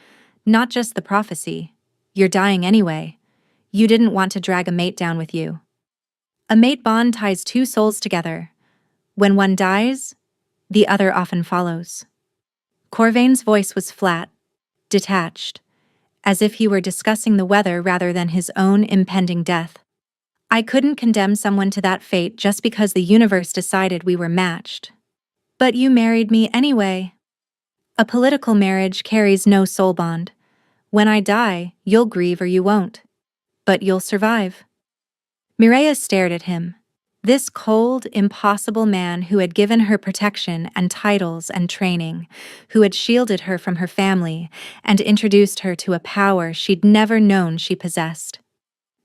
Not just the prophecy. You're dying anyway. You didn't want to drag a mate down with you. A mate bond ties 2 souls together. When one dies, the other often follows. Corvain's voice was flat, detached, as if he were discussing the weather rather than his own impending death. I couldn't condemn someone to that fate just because the universe decided we were matched. But you married me anyway. A political marriage carries no soul bond. When I die, you'll grieve or you won't. But you'll survive. Mireya stared at him. This cold, impossible man who had given her protection and titles and training, who had shielded her from her family and introduced her to a power she'd never known she possessed.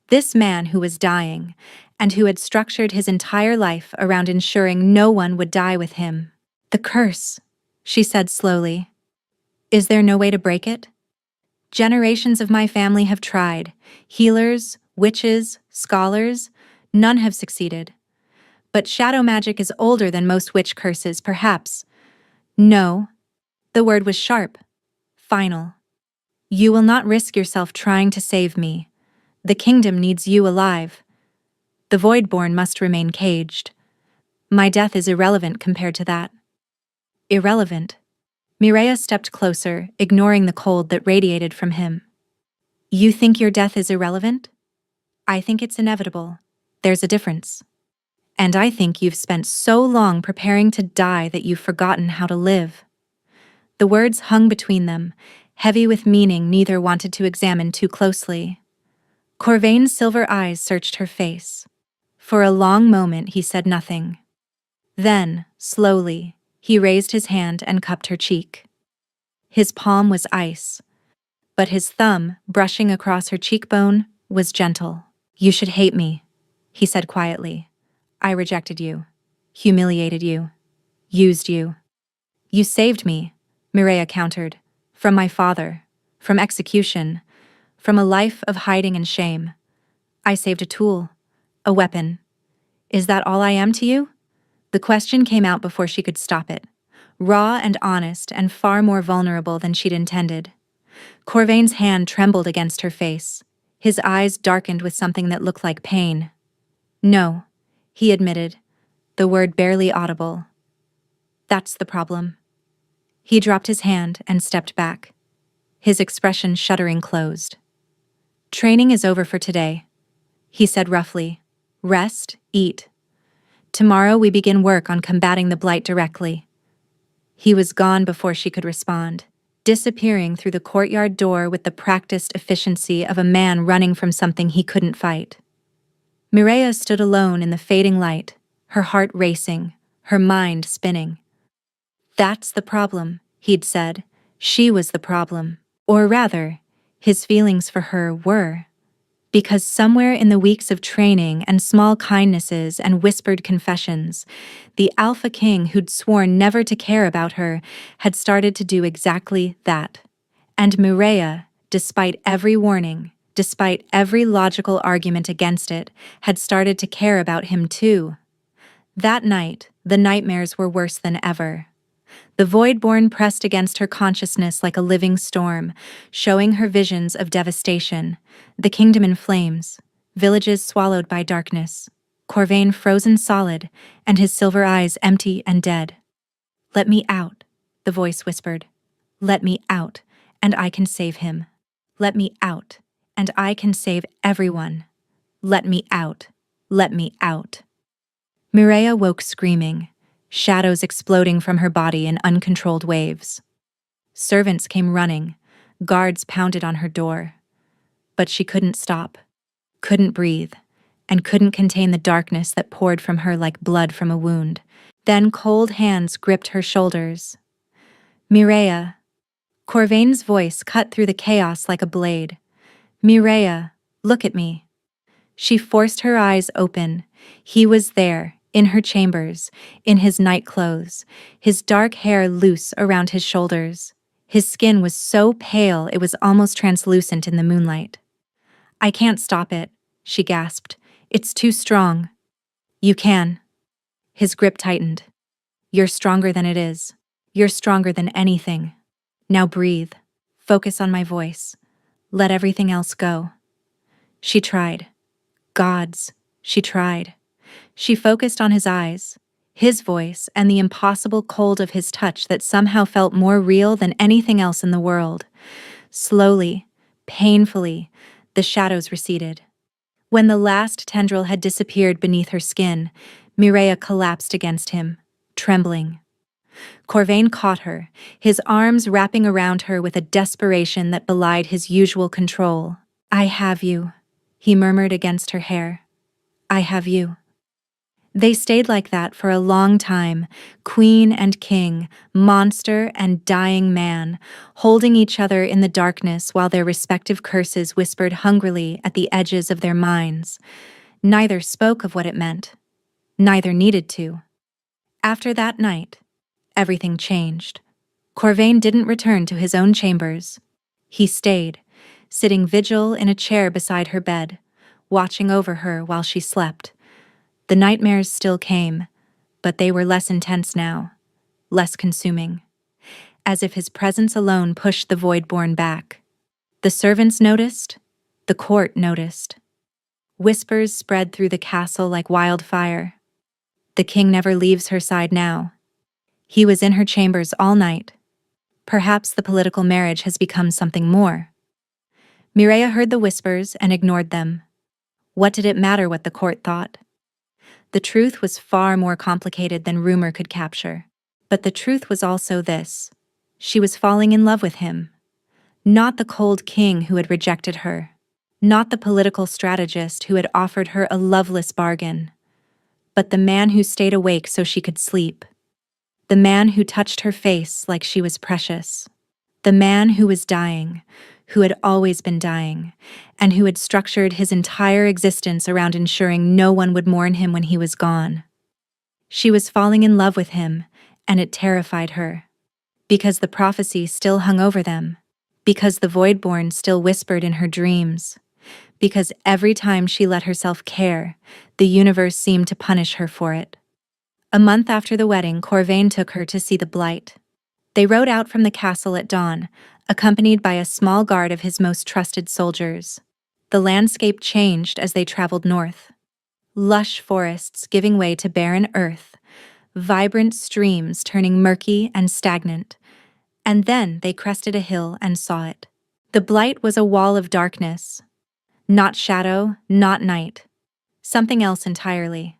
This man who was dying, and who had structured his entire life around ensuring no one would die with him. The curse, she said slowly. Is there no way to break it? Generations of my family have tried. Healers, witches, scholars, none have succeeded. But shadow magic is older than most witch curses, perhaps. No. The word was sharp. Final. You will not risk yourself trying to save me. The kingdom needs you alive. The Voidborn must remain caged. My death is irrelevant compared to that. Irrelevant. Mireya stepped closer, ignoring the cold that radiated from him. You think your death is irrelevant? I think it's inevitable. There's a difference. And I think you've spent so long preparing to die that you've forgotten how to live. The words hung between them, heavy with meaning neither wanted to examine too closely. Corvain's silver eyes searched her face. For a long moment he said nothing. Then, slowly, he raised his hand and cupped her cheek. His palm was ice, but his thumb, brushing across her cheekbone, was gentle. You should hate me, he said quietly. I rejected you, humiliated you, used you. You saved me, Mireya countered, from my father, from execution, from a life of hiding and shame. I saved a tool, a weapon. Is that all I am to you? The question came out before she could stop it, raw and honest and far more vulnerable than she'd intended. Corvain's hand trembled against her face. His eyes darkened with something that looked like pain. No, he admitted, the word barely audible. That's the problem. He dropped his hand and stepped back, his expression shuddering closed. Training is over for today, he said roughly. Rest, eat. Tomorrow we begin work on combating the blight directly. He was gone before she could respond, disappearing through the courtyard door with the practiced efficiency of a man running from something he couldn't fight. Mireya stood alone in the fading light, her heart racing, her mind spinning. That's the problem, he'd said. She was the problem. Or rather, his feelings for her were. Because somewhere in the weeks of training and small kindnesses and whispered confessions, the Alpha King who'd sworn never to care about her had started to do exactly that. And Mireya, despite every warning, despite every logical argument against it, had started to care about him too. That night, the nightmares were worse than ever. The Voidborn pressed against her consciousness like a living storm, showing her visions of devastation, the kingdom in flames, villages swallowed by darkness, Corvain frozen solid, and his silver eyes empty and dead. "Let me out," the voice whispered. "Let me out, and I can save him. Let me out, and I can save everyone. Let me out. Let me out." Mireia woke screaming, shadows exploding from her body in uncontrolled waves. Servants came running, guards pounded on her door. But she couldn't stop, couldn't breathe, and couldn't contain the darkness that poured from her like blood from a wound. Then cold hands gripped her shoulders. "Mireia." Corvain's voice cut through the chaos like a blade. "Mireia, look at me." She forced her eyes open. He was there, in her chambers, in his night clothes, his dark hair loose around his shoulders. His skin was so pale it was almost translucent in the moonlight. "I can't stop it," she gasped. "It's too strong." "You can." His grip tightened. "You're stronger than it is. You're stronger than anything. Now breathe. Focus on my voice. Let everything else go." She tried. Gods, she tried. She focused on his eyes, his voice, and the impossible cold of his touch that somehow felt more real than anything else in the world. Slowly, painfully, the shadows receded. When the last tendril had disappeared beneath her skin, Mireia collapsed against him, trembling. Corvain caught her, his arms wrapping around her with a desperation that belied his usual control. "I have you," he murmured against her hair. "I have you." They stayed like that for a long time, queen and king, monster and dying man, holding each other in the darkness while their respective curses whispered hungrily at the edges of their minds. Neither spoke of what it meant. Neither needed to. After that night, everything changed. Corvain didn't return to his own chambers. He stayed, sitting vigil in a chair beside her bed, watching over her while she slept. The nightmares still came, but they were less intense now, less consuming, as if his presence alone pushed the Voidborn back. The servants noticed, the court noticed. Whispers spread through the castle like wildfire. The king never leaves her side now. He was in her chambers all night. Perhaps the political marriage has become something more. Mireia heard the whispers and ignored them. What did it matter what the court thought? The truth was far more complicated than rumor could capture. But the truth was also this: she was falling in love with him. Not the cold king who had rejected her. Not the political strategist who had offered her a loveless bargain. But the man who stayed awake so she could sleep. The man who touched her face like she was precious. The man who was dying, who had always been dying, and who had structured his entire existence around ensuring no one would mourn him when he was gone. She was falling in love with him, and it terrified her. Because the prophecy still hung over them. Because the Voidborn still whispered in her dreams. Because every time she let herself care, the universe seemed to punish her for it. A month after the wedding, Corvain took her to see the Blight. They rode out from the castle at dawn, accompanied by a small guard of his most trusted soldiers. The landscape changed as they traveled north. Lush forests giving way to barren earth, vibrant streams turning murky and stagnant. And then they crested a hill and saw it. The Blight was a wall of darkness. Not shadow, not night. Something else entirely.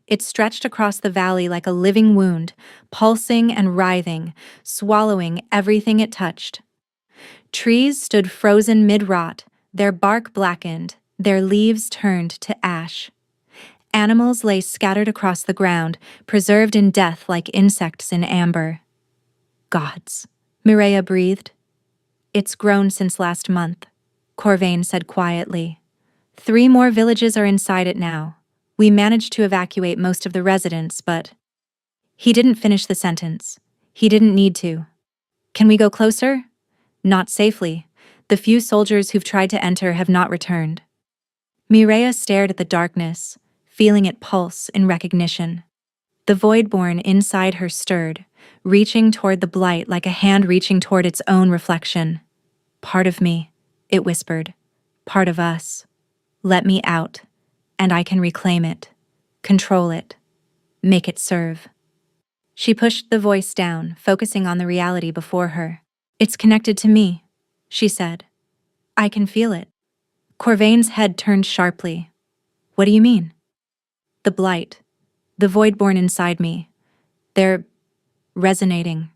It stretched across the valley like a living wound, pulsing and writhing, swallowing everything it touched. Trees stood frozen mid-rot, their bark blackened, their leaves turned to ash. Animals lay scattered across the ground, preserved in death like insects in amber. "Gods," Mireia breathed. "It's grown since last month," Corvain said quietly. 3 more villages are inside it now. We managed to evacuate most of the residents, but..." He didn't finish the sentence. He didn't need to. "Can we go closer?" "Not safely. The few soldiers who've tried to enter have not returned. Mireia stared at the darkness, feeling it pulse in recognition. The Voidborn inside her stirred, reaching toward the blight like a hand reaching toward its own reflection. "Part of me," it whispered. "Part of us. Let me out, and I can reclaim it, control it, make it serve." She pushed the voice down, focusing on the reality before her. "It's connected to me," she said. "I can feel it." Corvain's head turned sharply. "What do you mean?" "The blight, the Voidborn inside me. They're resonating,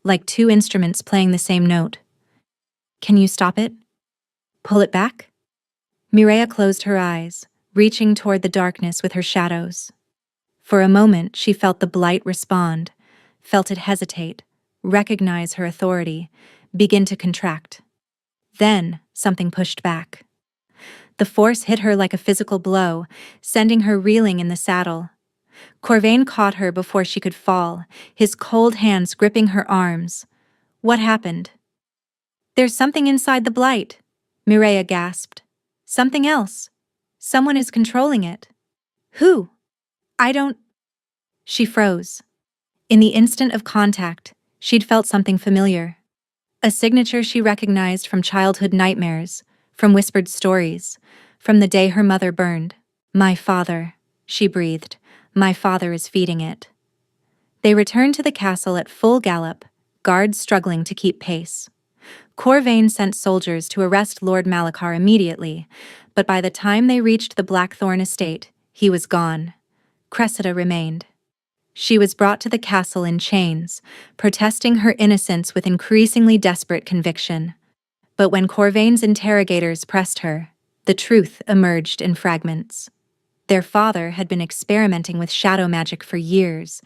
like two instruments playing the same note." "Can you stop it? Pull it back?" Mireia closed her eyes, reaching toward the darkness with her shadows. For a moment, she felt the blight respond, felt it hesitate, recognize her authority, begin to contract. Then, something pushed back. The force hit her like a physical blow, sending her reeling in the saddle. Corvain caught her before she could fall, his cold hands gripping her arms. "What happened?" "There's something inside the blight," Mireia gasped. "Something else. Someone is controlling it." "Who?" "I don't—" She froze. In the instant of contact, she'd felt something familiar. A signature she recognized from childhood nightmares, from whispered stories, from the day her mother burned. "My father," she breathed. "My father is feeding it." They returned to the castle at full gallop, guards struggling to keep pace. Corvain sent soldiers to arrest Lord Malachar immediately, but by the time they reached the Blackthorn estate, he was gone. Cressida remained. She was brought to the castle in chains, protesting her innocence with increasingly desperate conviction. But when Corvain's interrogators pressed her, the truth emerged in fragments. Their father had been experimenting with shadow magic for years,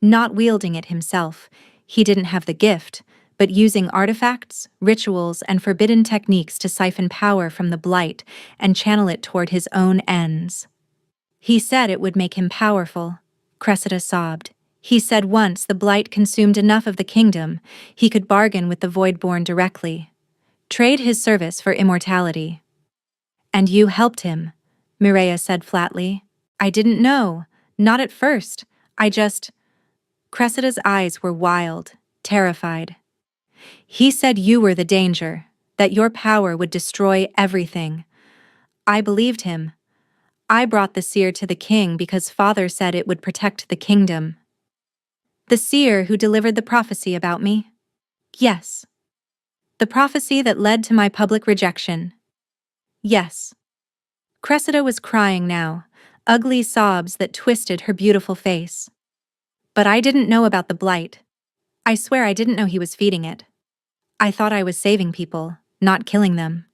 not wielding it himself. He didn't have the gift, but using artifacts, rituals, and forbidden techniques to siphon power from the blight and channel it toward his own ends. "He said it would make him powerful," Cressida sobbed. "He said once the blight consumed enough of the kingdom, he could bargain with the Voidborn directly. Trade his service for immortality." "And you helped him," Mireia said flatly. "I didn't know. Not at first. I just—" Cressida's eyes were wild, terrified. "He said you were the danger, that your power would destroy everything. I believed him. I brought the seer to the king because father said it would protect the kingdom." "The seer who delivered the prophecy about me?" "Yes." "The prophecy that led to my public rejection?" "Yes." Cressida was crying now, ugly sobs that twisted her beautiful face. "But I didn't know about the blight. I swear I didn't know he was feeding it. I thought I was saving people, not killing them."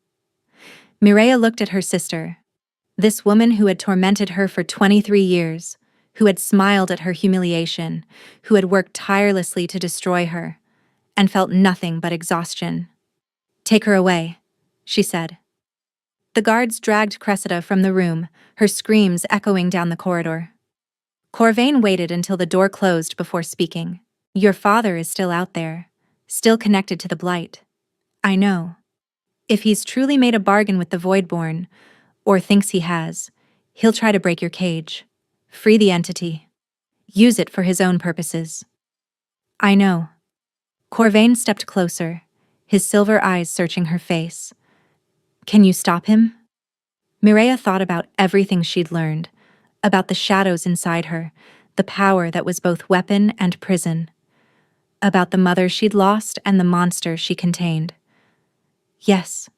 Mireia looked at her sister. This woman who had tormented her for 23 years, who had smiled at her humiliation, who had worked tirelessly to destroy her, and felt nothing but exhaustion. "Take her away," she said. The guards dragged Cressida from the room, her screams echoing down the corridor. Corvain waited until the door closed before speaking. "Your father is still out there, still connected to the blight. I know. If he's truly made a bargain with the Voidborn, or thinks he has, he'll try to break your cage, free the entity, use it for his own purposes." "I know." Corvain stepped closer, his silver eyes searching her face. "Can you stop him?" Mireia thought about everything she'd learned, about the shadows inside her, the power that was both weapon and prison, about the mother she'd lost and the monster she contained. "Yes,"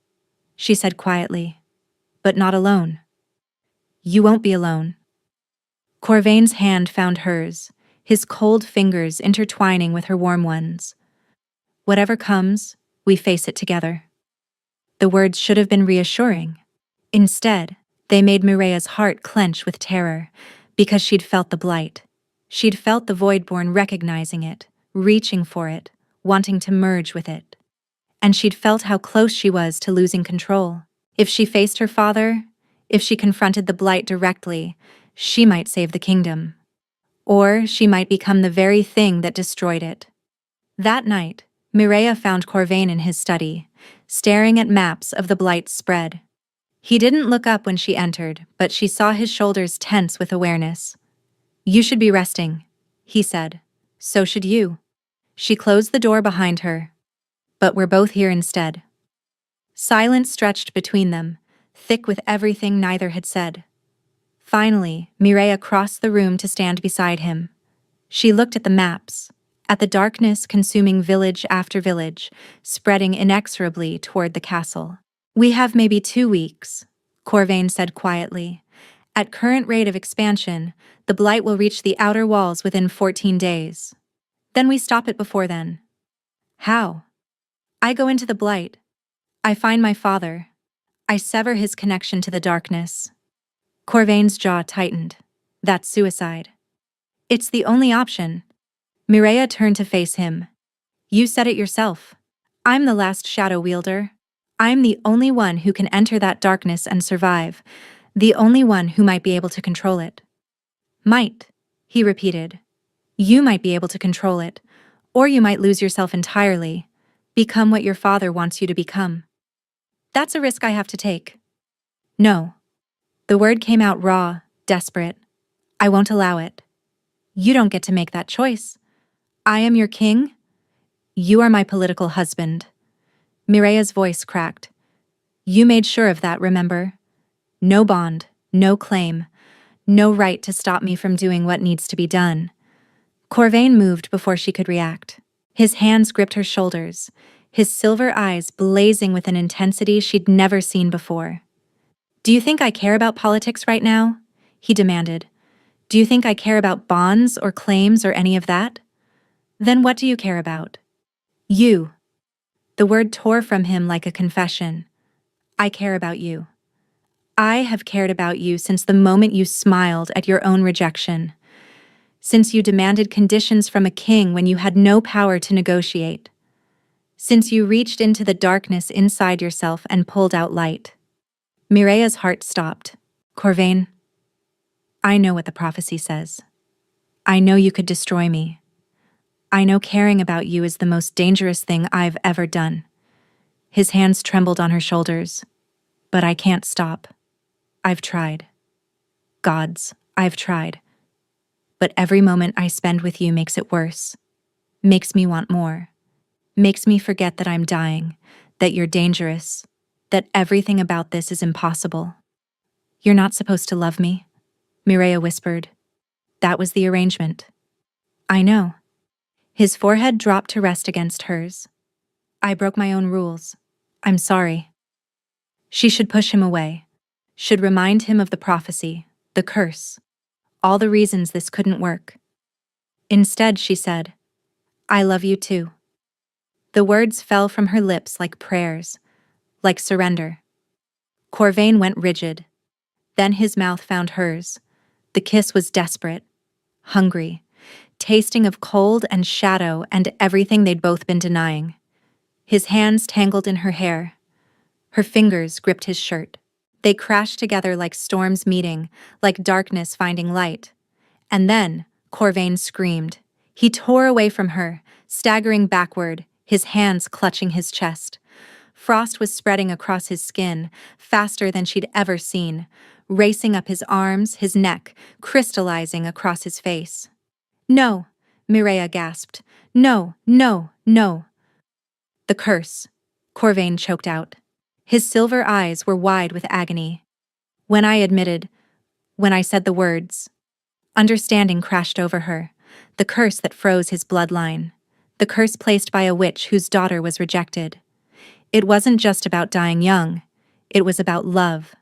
she said quietly, "but not alone." "You won't be alone." Corvain's hand found hers, his cold fingers intertwining with her warm ones. "Whatever comes, we face it together." The words should have been reassuring. Instead, they made Mireia's heart clench with terror, because she'd felt the blight. She'd felt the Voidborn recognizing it, reaching for it, wanting to merge with it. And she'd felt how close she was to losing control. If she faced her father, if she confronted the blight directly, she might save the kingdom. Or she might become the very thing that destroyed it. That night, Mireia found Corvain in his study, staring at maps of the Blight's spread. He didn't look up when she entered, but she saw his shoulders tense with awareness. "You should be resting," he said. "So should you." She closed the door behind her. "But we're both here instead." Silence stretched between them, thick with everything neither had said. Finally, Mireia crossed the room to stand beside him. She looked at the maps, at the darkness consuming village after village, spreading inexorably toward the castle. "We have maybe 2 weeks," Corvain said quietly. "At current rate of expansion, the Blight will reach the outer walls within 14 days. Then we stop it before then." "How?" "I go into the Blight. I find my father. I sever his connection to the darkness." Corvain's jaw tightened. "That's suicide." "It's the only option." Mireia turned to face him. "You said it yourself. I'm the last shadow wielder. I'm the only one who can enter that darkness and survive. The only one who might be able to control it." "Might," he repeated. "You might be able to control it, or you might lose yourself entirely, become what your father wants you to become. That's a risk I have to take." "No." The word came out raw, desperate. "I won't allow it. You don't get to make that choice. I am your king. You are my political husband." Mireia's voice cracked. "You made sure of that, remember? No bond, no claim, no right to stop me from doing what needs to be done." Corvain moved before she could react. His hands gripped her shoulders, his silver eyes blazing with an intensity she'd never seen before. "Do you think I care about politics right now?" he demanded. "Do you think I care about bonds or claims or any of that? Then what do you care about?" "You." The word tore from him like a confession. "I care about you. I have cared about you since the moment you smiled at your own rejection. Since you demanded conditions from a king when you had no power to negotiate. Since you reached into the darkness inside yourself and pulled out light." Mireia's heart stopped. "Corvain, I know what the prophecy says. I know you could destroy me. I know caring about you is the most dangerous thing I've ever done." His hands trembled on her shoulders. "But I can't stop. I've tried. Gods, I've tried. But every moment I spend with you makes it worse. Makes me want more. Makes me forget that I'm dying, that you're dangerous, that everything about this is impossible." "You're not supposed to love me," Mireia whispered. "That was the arrangement." "I know." His forehead dropped to rest against hers. "I broke my own rules. I'm sorry." She should push him away. Should remind him of the prophecy, the curse, all the reasons this couldn't work. Instead, she said, "I love you too." The words fell from her lips like prayers, like surrender. Corvain went rigid. Then his mouth found hers. The kiss was desperate, hungry, tasting of cold and shadow and everything they'd both been denying. His hands tangled in her hair. Her fingers gripped his shirt. They crashed together like storms meeting, like darkness finding light. And then, Corvain screamed. He tore away from her, staggering backward, his hands clutching his chest. Frost was spreading across his skin, faster than she'd ever seen, racing up his arms, his neck, crystallizing across his face. "No," Mireia gasped. "No, no, no." "The curse," Corvain choked out. His silver eyes were wide with agony. When I said the words, understanding crashed over her, the curse that froze his bloodline, the curse placed by a witch whose daughter was rejected. It wasn't just about dying young, it was about love.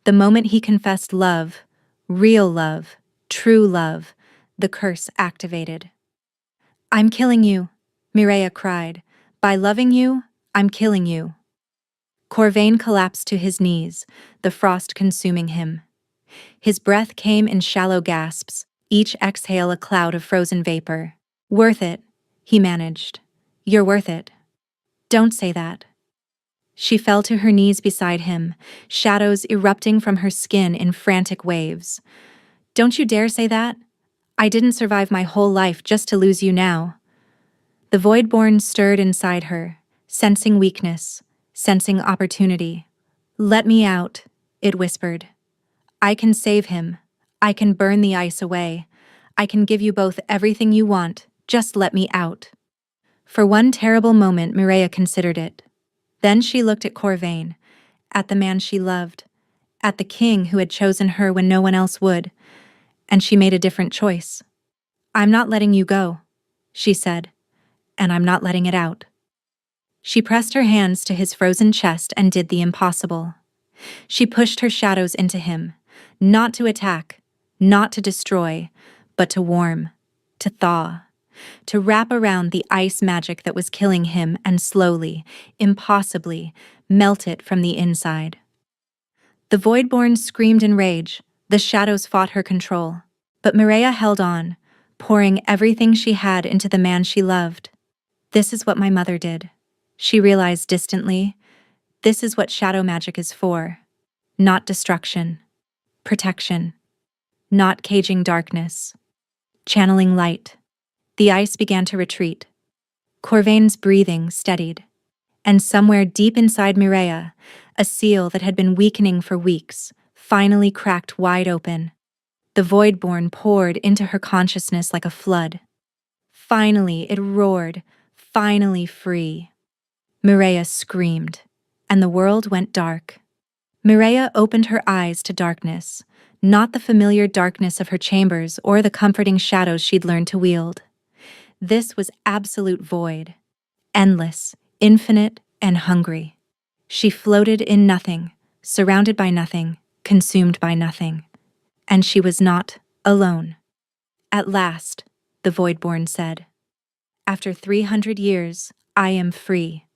The moment he confessed love, real love, true love, the curse activated. "I'm killing you," Mireia cried. "By loving you, I'm killing you." Corvain collapsed to his knees, the frost consuming him. His breath came in shallow gasps, each exhale a cloud of frozen vapor. "Worth it," he managed. "You're worth it." "Don't say that." She fell to her knees beside him, shadows erupting from her skin in frantic waves. "Don't you dare say that. I didn't survive my whole life just to lose you now." The Voidborn stirred inside her, sensing weakness, sensing opportunity. "Let me out," it whispered. "I can save him. I can burn the ice away. I can give you both everything you want. Just let me out." For one terrible moment, Mireia considered it. Then she looked at Corvain, at the man she loved, at the king who had chosen her when no one else would, and she made a different choice. "I'm not letting you go," she said, "and I'm not letting it out." She pressed her hands to his frozen chest and did the impossible. She pushed her shadows into him, not to attack, not to destroy, but to warm, to thaw, to wrap around the ice magic that was killing him and slowly, impossibly, melt it from the inside. The Voidborn screamed in rage. The shadows fought her control. But Mireia held on, pouring everything she had into the man she loved. "This is what my mother did," she realized distantly. "This is what shadow magic is for. Not destruction. Protection. Not caging darkness. Channeling light." The ice began to retreat. Corvain's breathing steadied. And somewhere deep inside Mireia, a seal that had been weakening for weeks, finally cracked wide open. The Voidborn poured into her consciousness like a flood. Finally, it roared, finally free. Mireia screamed, and the world went dark. Mireia opened her eyes to darkness, not the familiar darkness of her chambers or the comforting shadows she'd learned to wield. This was absolute void, endless, infinite, and hungry. She floated in nothing, surrounded by nothing, consumed by nothing. And she was not alone. "At last," the Voidborn said. "After 300 years, I am free."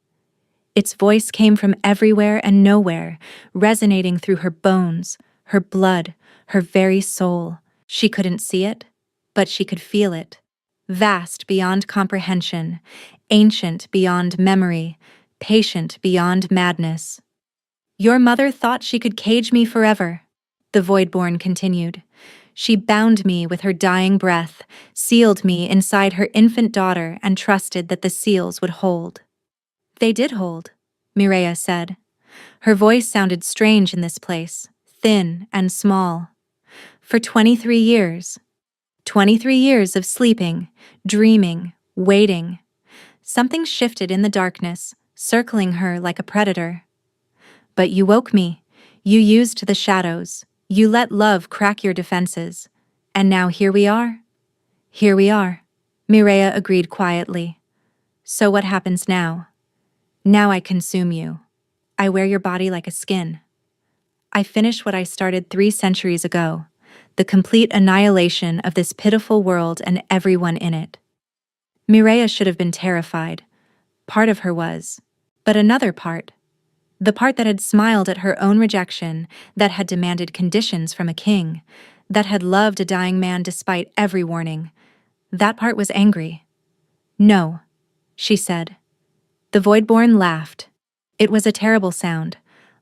Its voice came from everywhere and nowhere, resonating through her bones, her blood, her very soul. She couldn't see it, but she could feel it. Vast beyond comprehension, ancient beyond memory, patient beyond madness. "Your mother thought she could cage me forever," the Voidborn continued. "She bound me with her dying breath, sealed me inside her infant daughter, and trusted that the seals would hold." "They did hold," Mireia said. Her voice sounded strange in this place, thin and small. "For 23 years. 23 years of sleeping, dreaming, waiting. Something shifted in the darkness, circling her like a predator. But you woke me. You used the shadows. You let love crack your defenses. And now here we are." "Here we are," Mireia agreed quietly. "So what happens now?" "Now I consume you. I wear your body like a skin. I finish what I started 3 centuries ago, the complete annihilation of this pitiful world and everyone in it." Mireia should have been terrified. Part of her was. But another part, the part that had smiled at her own rejection, that had demanded conditions from a king, that had loved a dying man despite every warning, that part was angry. "No," she said. The Voidborn laughed. It was a terrible sound,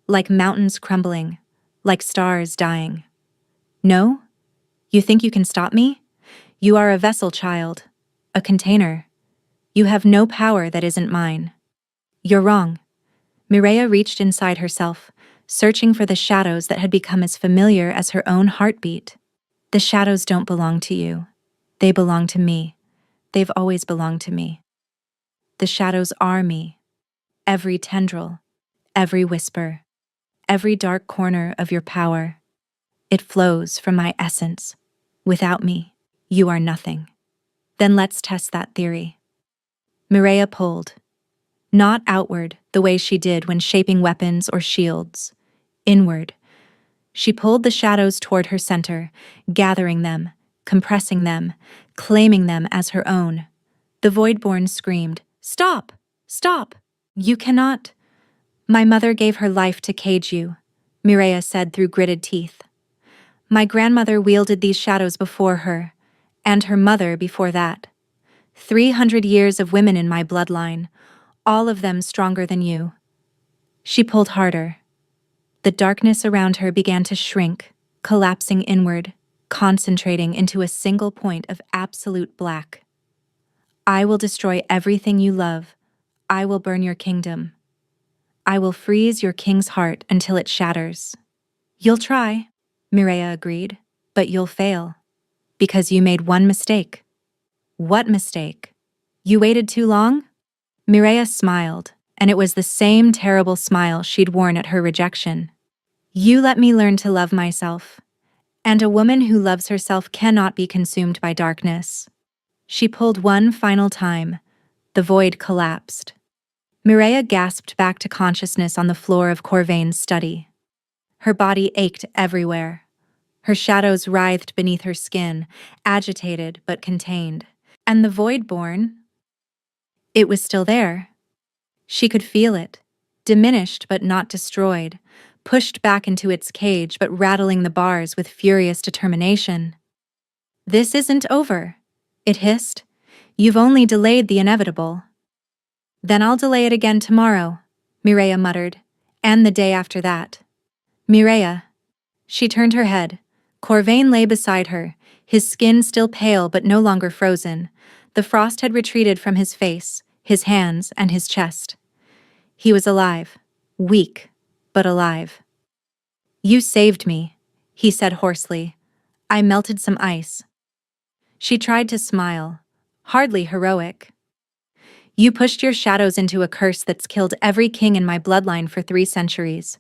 like mountains crumbling, like stars dying. "No? You think you can stop me? You are a vessel, child, a container. You have no power that isn't mine." "You're wrong." Mireia reached inside herself, searching for the shadows that had become as familiar as her own heartbeat. "The shadows don't belong to you. They belong to me. They've always belonged to me. The shadows are me. Every tendril, every whisper, every dark corner of your power. It flows from my essence. Without me, you are nothing." "Then let's test that theory." Mireia pulled. Not outward, the way she did when shaping weapons or shields. Inward. She pulled the shadows toward her center, gathering them, compressing them, claiming them as her own. The Voidborn screamed, "Stop! Stop! You cannot." "My mother gave her life to cage you," Mireia said through gritted teeth. "My grandmother wielded these shadows before her, and her mother before that. 300 years of women in my bloodline, all of them stronger than you." She pulled harder. The darkness around her began to shrink, collapsing inward, concentrating into a single point of absolute black. "I will destroy everything you love. I will burn your kingdom. I will freeze your king's heart until it shatters. You'll try, Mireia agreed, but you'll fail. Because you made one mistake. What mistake? You waited too long? Mireia smiled, and it was the same terrible smile she'd worn at her rejection. You let me learn to love myself. And a woman who loves herself cannot be consumed by darkness. She pulled one final time. The void collapsed. Mireia gasped back to consciousness on the floor of Corvain's study. Her body ached everywhere. Her shadows writhed beneath her skin, agitated but contained. And the Voidborn? It was still there. She could feel it, diminished but not destroyed, pushed back into its cage but rattling the bars with furious determination. This isn't over, it hissed. You've only delayed the inevitable. Then I'll delay it again tomorrow, Mireia muttered, and the day after that. Mireia. She turned her head. Corvain lay beside her, his skin still pale but no longer frozen. The frost had retreated from his face, his hands, and his chest. He was alive, weak, but alive. You saved me, he said hoarsely. I melted some ice. She tried to smile, hardly heroic. You pushed your shadows into a curse that's killed every king in my bloodline for 3 centuries.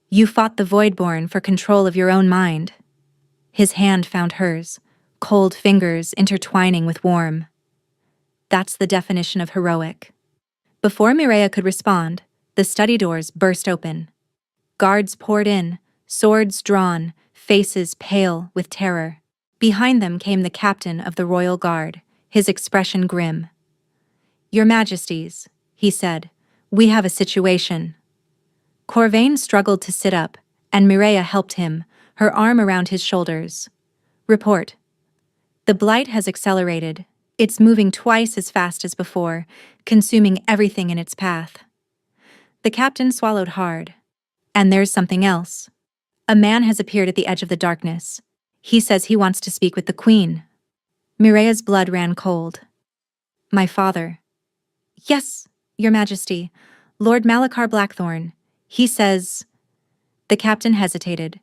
You fought the Voidborn for control of your own mind. His hand found hers, cold fingers intertwining with warm. That's the definition of heroic. Before Mireia could respond, the study doors burst open. Guards poured in, swords drawn, faces pale with terror. Behind them came the captain of the royal guard, his expression grim. Your Majesties, he said, we have a situation. Corvain struggled to sit up, and Mireia helped him, her arm around his shoulders. Report. The blight has accelerated. It's moving twice as fast as before, consuming everything in its path. The captain swallowed hard. And there's something else. A man has appeared at the edge of the darkness. He says he wants to speak with the queen. Mireia's blood ran cold. My father. Yes, Your Majesty. Lord Malachar Blackthorn. He says... The captain hesitated.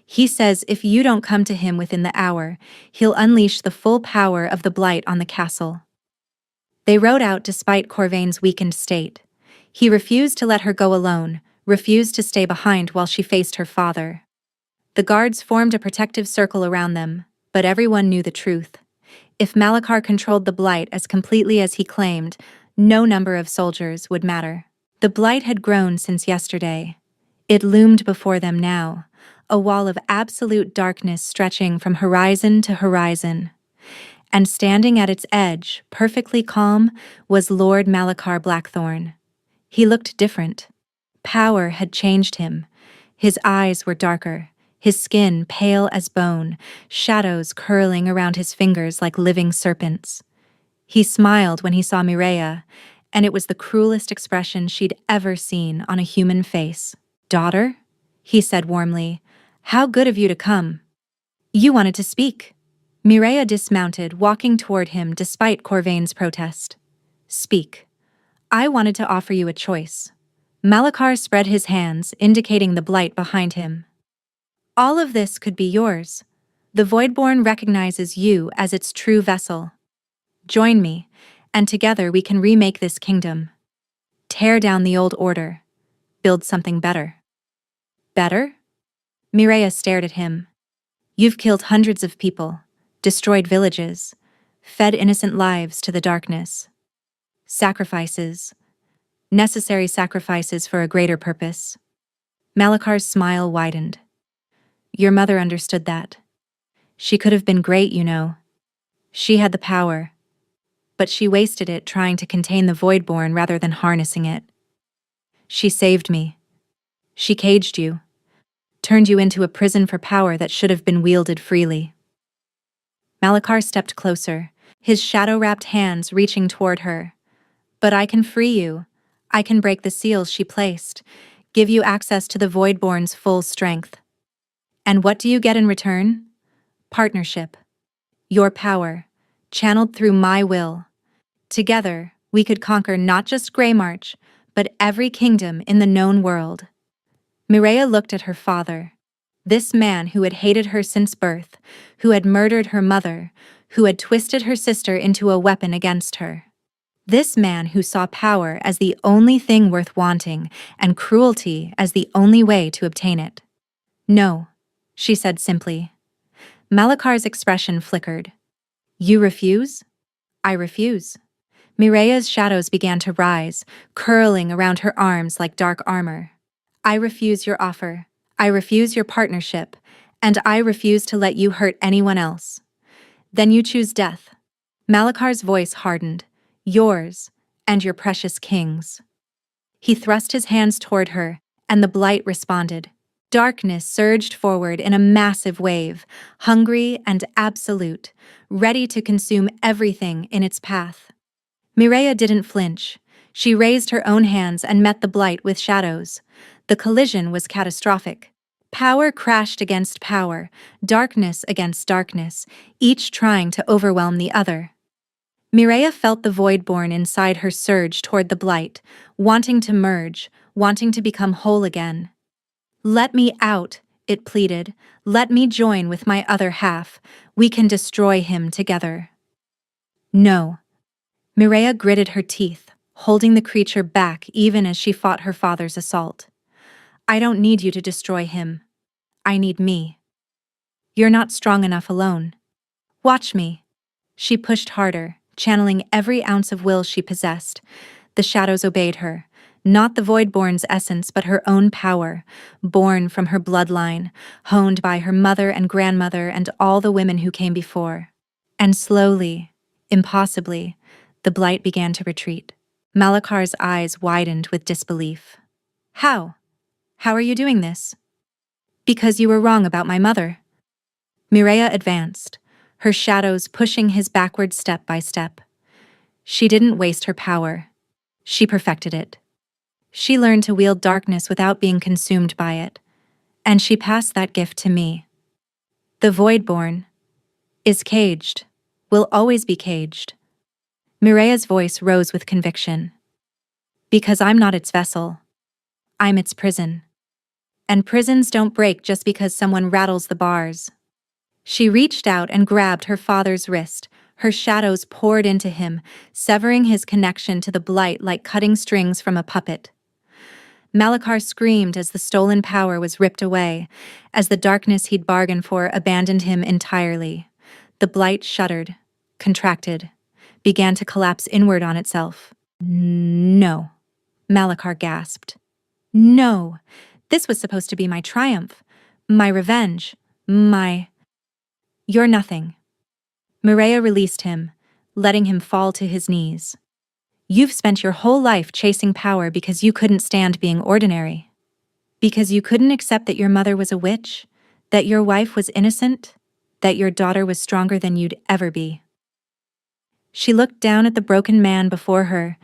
He says if you don't come to him within the hour, he'll unleash the full power of the blight on the castle. They rode out despite Corvain's weakened state. He refused to let her go alone, refused to stay behind while she faced her father. The guards formed a protective circle around them, but everyone knew the truth. If Malachar controlled the blight as completely as he claimed, no number of soldiers would matter. The blight had grown since yesterday. It loomed before them now, a wall of absolute darkness stretching from horizon to horizon. And standing at its edge, perfectly calm, was Lord Malachar Blackthorn. He looked different. Power had changed him. His eyes were darker, his skin pale as bone, shadows curling around his fingers like living serpents. He smiled when he saw Mireia, and it was the cruelest expression she'd ever seen on a human face. Daughter? He said warmly. How good of you to come. You wanted to speak. Mireia dismounted, walking toward him despite Corvain's protest. Speak. I wanted to offer you a choice. Malachar spread his hands, indicating the blight behind him. All of this could be yours. The Voidborn recognizes you as its true vessel. Join me, and together we can remake this kingdom. Tear down the old order. Build something better. Better? Mireia stared at him. You've killed hundreds of people, destroyed villages, fed innocent lives to the darkness. Sacrifices. Necessary sacrifices for a greater purpose. Malachar's smile widened. Your mother understood that. She could have been great, you know. She had the power. But she wasted it trying to contain the Voidborn rather than harnessing it. She saved me. She caged you. Turned you into a prison for power that should have been wielded freely. Malachar stepped closer, his shadow-wrapped hands reaching toward her. But I can free you. I can break the seals she placed, give you access to the Voidborn's full strength. And what do you get in return? Partnership. Your power, channeled through my will. Together, we could conquer not just Greymarch, but every kingdom in the known world. Mireia looked at her father. This man who had hated her since birth, who had murdered her mother, who had twisted her sister into a weapon against her. This man who saw power as the only thing worth wanting and cruelty as the only way to obtain it. "No," she said simply. Malakar's expression flickered. "You refuse?" "I refuse." Mireia's shadows began to rise, curling around her arms like dark armor. "I refuse your offer. I refuse your partnership, and I refuse to let you hurt anyone else." "Then you choose death." Malakar's voice hardened. "Yours, and your precious king's." He thrust his hands toward her, and the blight responded. Darkness surged forward in a massive wave, hungry and absolute, ready to consume everything in its path. Mireia didn't flinch. She raised her own hands and met the blight with shadows. The collision was catastrophic. Power crashed against power, darkness against darkness, each trying to overwhelm the other. Mireia felt the void born inside her surge toward the blight, wanting to merge, wanting to become whole again. "Let me out," it pleaded. "Let me join with my other half. We can destroy him together." "No." Mireia gritted her teeth, holding the creature back even as she fought her father's assault. "I don't need you to destroy him. I need me. You're not strong enough alone. Watch me." She pushed harder, channeling every ounce of will she possessed. The shadows obeyed her. Not the Voidborn's essence, but her own power, born from her bloodline, honed by her mother and grandmother and all the women who came before. And slowly, impossibly, the blight began to retreat. Malakar's eyes widened with disbelief. "How? How are you doing this?" "Because you were wrong about my mother." Mireia advanced, her shadows pushing his backward step by step. She didn't waste her power. She perfected it. She learned to wield darkness without being consumed by it, and she passed that gift to me. The Voidborn is caged, will always be caged. Mireia's voice rose with conviction. Because I'm not its vessel. I'm its prison. And prisons don't break just because someone rattles the bars. She reached out and grabbed her father's wrist. Her shadows poured into him, severing his connection to the blight like cutting strings from a puppet. Malakar screamed as the stolen power was ripped away, as the darkness he'd bargained for abandoned him entirely. The blight shuddered, contracted, began to collapse inward on itself. "No," Malakar gasped. "No, this was supposed to be my triumph, my revenge, my—" "You're nothing." Mireia released him, letting him fall to his knees. "You've spent your whole life chasing power because you couldn't stand being ordinary. Because you couldn't accept that your mother was a witch, that your wife was innocent, that your daughter was stronger than you'd ever be." She looked down at the broken man before her,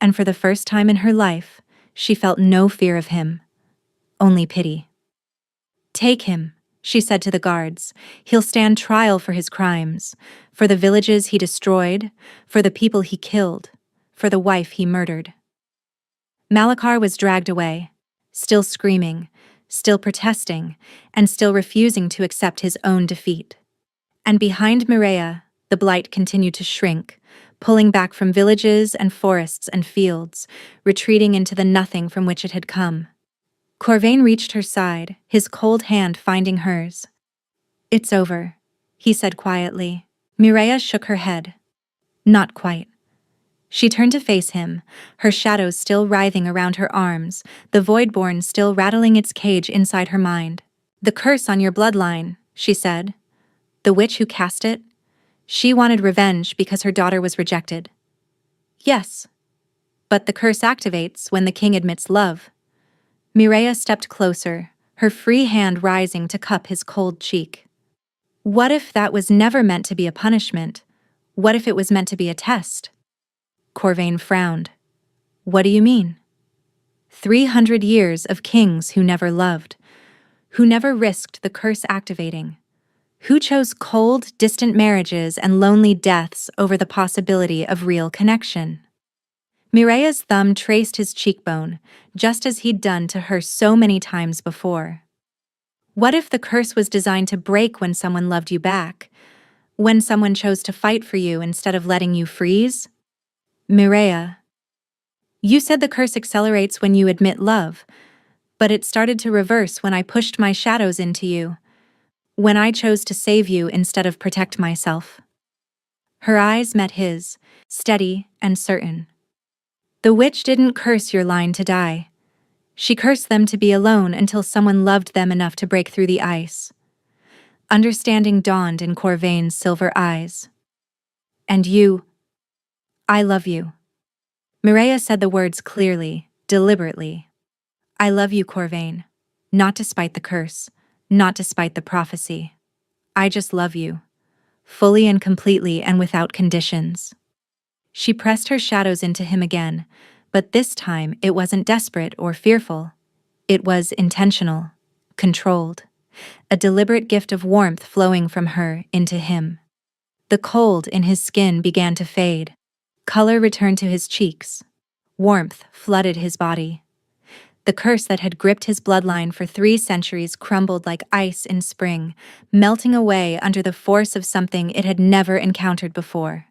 and for the first time in her life, she felt no fear of him, only pity. "Take him," she said to the guards. "He'll stand trial for his crimes, for the villages he destroyed, for the people he killed, for the wife he murdered." Malakar was dragged away, still screaming, still protesting, and still refusing to accept his own defeat. And behind Mireia, the blight continued to shrink, pulling back from villages and forests and fields, retreating into the nothing from which it had come. Corvain reached her side, his cold hand finding hers. "It's over," he said quietly. Mireia shook her head. "Not quite." She turned to face him, her shadows still writhing around her arms, the Voidborn still rattling its cage inside her mind. "The curse on your bloodline," she said. "The witch who cast it? She wanted revenge because her daughter was rejected." "Yes. But the curse activates when the king admits love." Mireia stepped closer, her free hand rising to cup his cold cheek. "What if that was never meant to be a punishment? What if it was meant to be a test?" Corvain frowned. "What do you mean?" 300 years of kings who never loved, who never risked the curse activating, who chose cold, distant marriages and lonely deaths over the possibility of real connection. Mireya's thumb traced his cheekbone, just as he'd done to her so many times before. What if the curse was designed to break when someone loved you back? When someone chose to fight for you instead of letting you freeze? Mireya, you said the curse accelerates when you admit love, but it started to reverse when I pushed my shadows into you, when I chose to save you instead of protect myself. Her eyes met his, steady and certain. The witch didn't curse your line to die. She cursed them to be alone until someone loved them enough to break through the ice. Understanding dawned in Corvain's silver eyes. And you, I love you. Mireya said the words clearly, deliberately. I love you, Corvain. Not despite the curse, not despite the prophecy. I just love you. Fully and completely and without conditions. She pressed her shadows into him again, but this time it wasn't desperate or fearful. It was intentional, controlled. A deliberate gift of warmth flowing from her into him. The cold in his skin began to fade. Color returned to his cheeks. Warmth flooded his body. The curse that had gripped his bloodline for 3 centuries crumbled like ice in spring, melting away under the force of something it had never encountered before.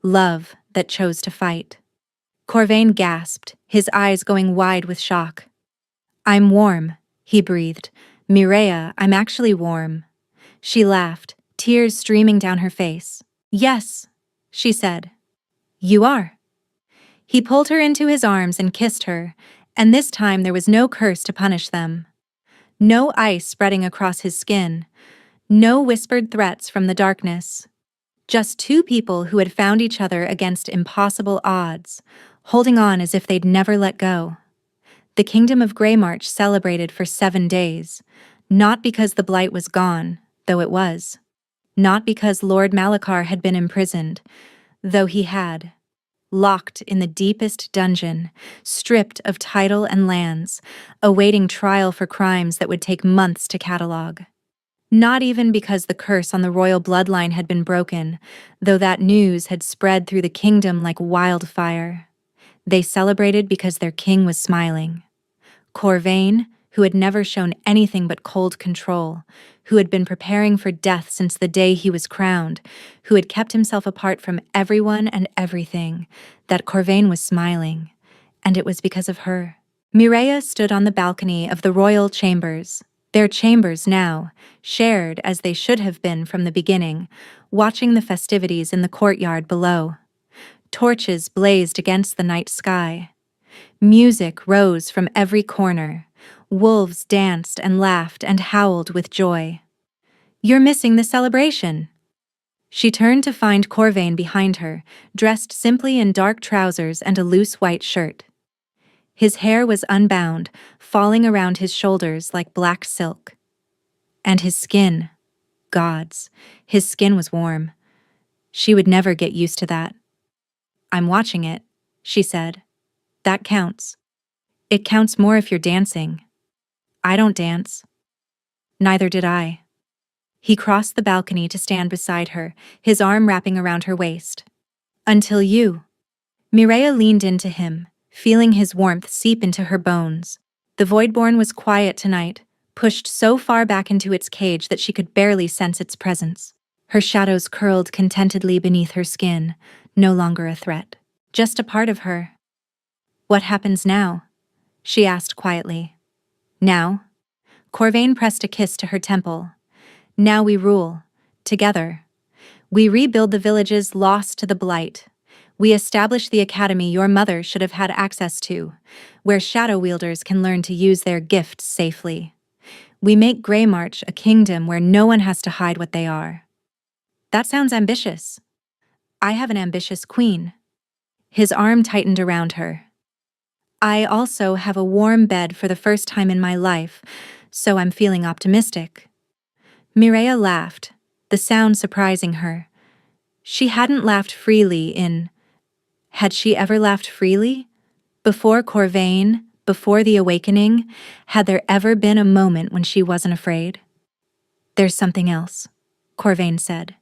Love that chose to fight. Corvain gasped, his eyes going wide with shock. I'm warm, he breathed. Mireya, I'm actually warm. She laughed, tears streaming down her face. Yes, she said. You are. He pulled her into his arms and kissed her, and this time there was no curse to punish them. No ice spreading across his skin. No whispered threats from the darkness. Just 2 people who had found each other against impossible odds, holding on as if they'd never let go. The kingdom of Greymarch celebrated for 7 days, not because the blight was gone, though it was. Not because Lord Malachar had been imprisoned, though he had. Locked in the deepest dungeon, stripped of title and lands, awaiting trial for crimes that would take months to catalogue. Not even because the curse on the royal bloodline had been broken, though that news had spread through the kingdom like wildfire. They celebrated because their king was smiling. Corvain, who had never shown anything but cold control, who had been preparing for death since the day he was crowned, who had kept himself apart from everyone and everything, that Corvain was smiling, and it was because of her. Mireya stood on the balcony of the royal chambers, their chambers now, shared as they should have been from the beginning, watching the festivities in the courtyard below. Torches blazed against the night sky. Music rose from every corner. Wolves danced and laughed and howled with joy. You're missing the celebration. She turned to find Corvain behind her, dressed simply in dark trousers and a loose white shirt. His hair was unbound, falling around his shoulders like black silk. And his skin, gods, his skin was warm. She would never get used to that. I'm watching it, she said. That counts. It counts more if you're dancing. I don't dance. Neither did I. He crossed the balcony to stand beside her, his arm wrapping around her waist. Until you. Mireya leaned into him, feeling his warmth seep into her bones. The Voidborn was quiet tonight, pushed so far back into its cage that she could barely sense its presence. Her shadows curled contentedly beneath her skin, no longer a threat. Just a part of her. What happens now? She asked quietly. Now? Corvain pressed a kiss to her temple. Now we rule. Together. We rebuild the villages lost to the blight. We establish the academy your mother should have had access to, where shadow wielders can learn to use their gifts safely. We make Greymarch a kingdom where no one has to hide what they are. That sounds ambitious. I have an ambitious queen. His arm tightened around her. I also have a warm bed for the first time in my life, so I'm feeling optimistic. Mireya laughed, the sound surprising her. She hadn't laughed freely in... Had she ever laughed freely? Before Corvain, before the awakening, had there ever been a moment when she wasn't afraid? There's something else, Corvain said.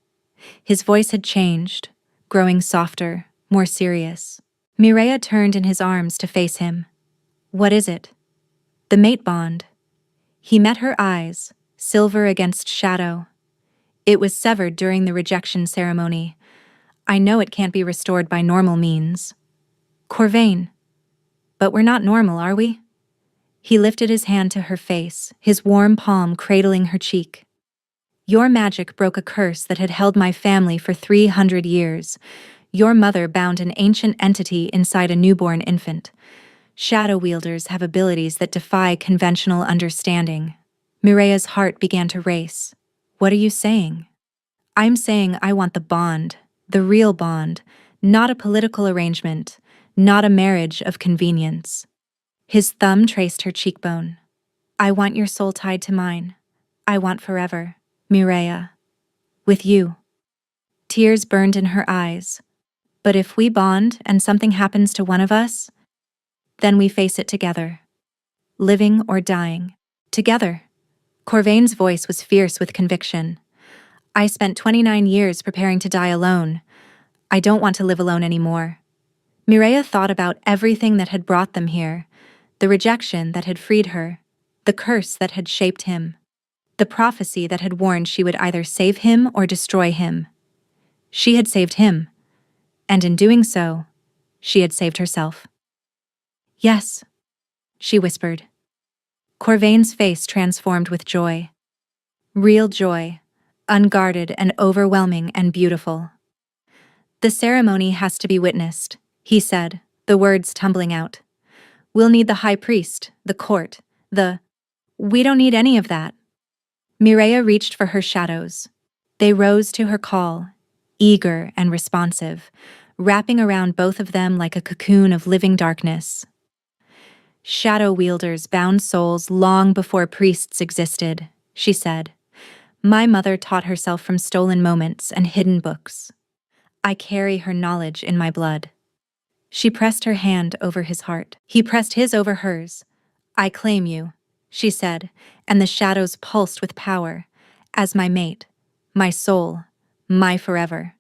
His voice had changed, growing softer, more serious. Mireia turned in his arms to face him. What is it? The mate bond. He met her eyes, silver against shadow. It was severed during the rejection ceremony. I know it can't be restored by normal means. Corvain. But we're not normal, are we? He lifted his hand to her face, his warm palm cradling her cheek. Your magic broke a curse that had held my family for 300 years. Your mother bound an ancient entity inside a newborn infant. Shadow wielders have abilities that defy conventional understanding. Mireya's heart began to race. What are you saying? I'm saying I want the bond, the real bond, not a political arrangement, not a marriage of convenience. His thumb traced her cheekbone. I want your soul tied to mine. I want forever, Mireia. With you. Tears burned in her eyes. But if we bond and something happens to one of us, then we face it together. Living or dying. Together. Corvain's voice was fierce with conviction. I spent 29 years preparing to die alone. I don't want to live alone anymore. Mireia thought about everything that had brought them here, the rejection that had freed her, the curse that had shaped him, the prophecy that had warned she would either save him or destroy him. She had saved him, and in doing so, she had saved herself. Yes, she whispered. Corvain's face transformed with joy. Real joy, unguarded and overwhelming and beautiful. The ceremony has to be witnessed, he said, the words tumbling out. We'll need the high priest, the court, We don't need any of that. Mireia reached for her shadows. They rose to her call, eager and responsive, wrapping around both of them like a cocoon of living darkness. Shadow wielders bound souls long before priests existed, she said. My mother taught herself from stolen moments and hidden books. I carry her knowledge in my blood. She pressed her hand over his heart. He pressed his over hers. I claim you, she said, and the shadows pulsed with power, as my mate, my soul, my forever.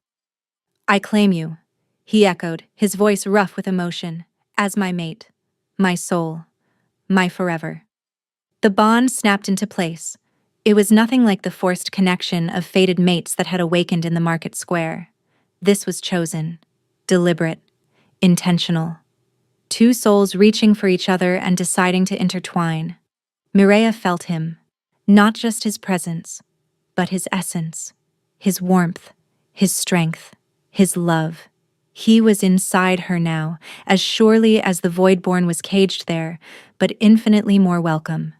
I claim you, he echoed, his voice rough with emotion, as my mate, my soul, my forever. The bond snapped into place. It was nothing like the forced connection of fated mates that had awakened in the market square. This was chosen, deliberate, intentional. Two souls reaching for each other and deciding to intertwine. Mireia felt him, not just his presence, but his essence, his warmth, his strength, his love. He was inside her now, as surely as the Voidborn was caged there, but infinitely more welcome.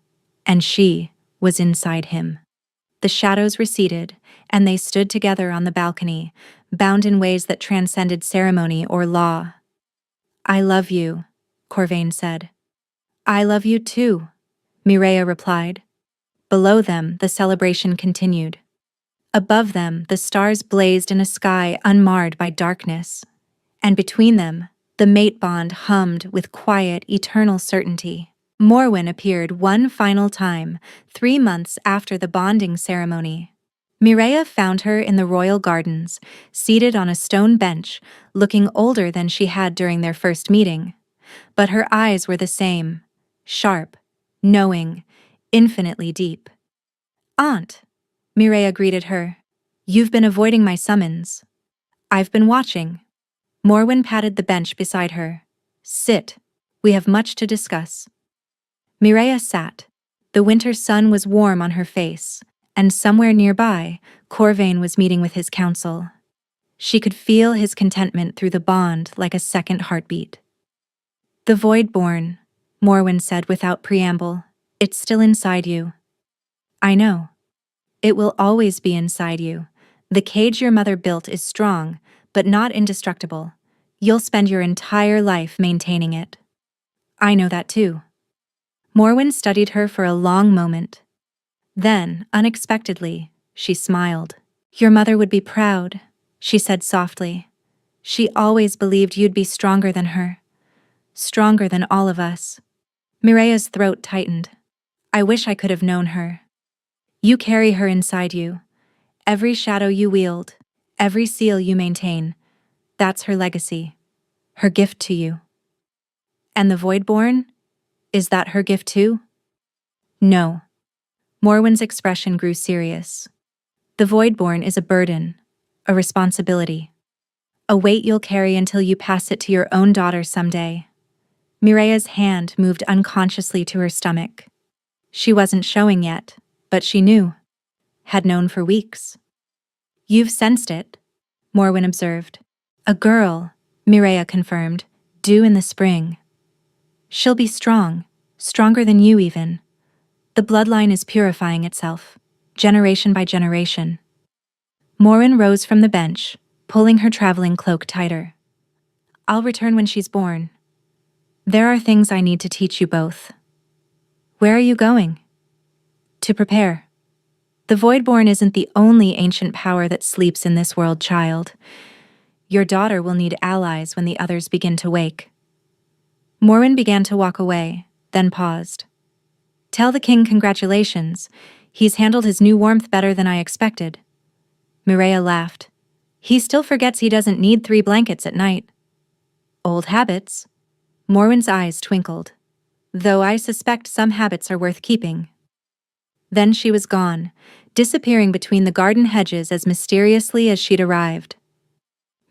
And she was inside him. The shadows receded, and they stood together on the balcony, bound in ways that transcended ceremony or law. I love you, Corvain said. I love you too, Mireia replied. Below them, the celebration continued. Above them, the stars blazed in a sky unmarred by darkness. And between them, the mate bond hummed with quiet, eternal certainty. Morwen appeared one final time, 3 months after the bonding ceremony. Mireia found her in the royal gardens, seated on a stone bench, looking older than she had during their first meeting. But her eyes were the same, sharp, knowing, infinitely deep. Aunt, Mireia greeted her. You've been avoiding my summons. I've been watching. Morwen patted the bench beside her. Sit. We have much to discuss. Mireia sat. The winter sun was warm on her face, and somewhere nearby, Corvain was meeting with his council. She could feel his contentment through the bond like a second heartbeat. The Voidborn, Morwen said without preamble. It's still inside you. I know. It will always be inside you. The cage your mother built is strong, but not indestructible. You'll spend your entire life maintaining it. I know that too. Morwen studied her for a long moment. Then, unexpectedly, she smiled. Your mother would be proud, she said softly. She always believed you'd be stronger than her. Stronger than all of us. Mireia's throat tightened. I wish I could have known her. You carry her inside you. Every shadow you wield, every seal you maintain, that's her legacy. her gift to you. And the Voidborn? Is that her gift too? No. Morwen's expression grew serious. The Voidborn is a burden, a responsibility, a weight you'll carry until you pass it to your own daughter someday. Mireya's hand moved unconsciously to her stomach. She wasn't showing yet, but she knew. Had known for weeks. You've sensed it, Morwen observed. A girl, Mireya confirmed, due in the spring. She'll be strong, stronger than you even. The bloodline is purifying itself, generation by generation. Morwen rose from the bench, pulling her traveling cloak tighter. I'll return when she's born. There are things I need to teach you both. Where are you going? To prepare. The Voidborn isn't the only ancient power that sleeps in this world, child. Your daughter will need allies when the others begin to wake. Morwen began to walk away, then paused. Tell the king congratulations. He's handled his new warmth better than I expected. Mireya laughed. He still forgets he doesn't need 3 blankets at night. Old habits. Morwen's eyes twinkled. Though I suspect some habits are worth keeping. Then she was gone, disappearing between the garden hedges as mysteriously as she'd arrived.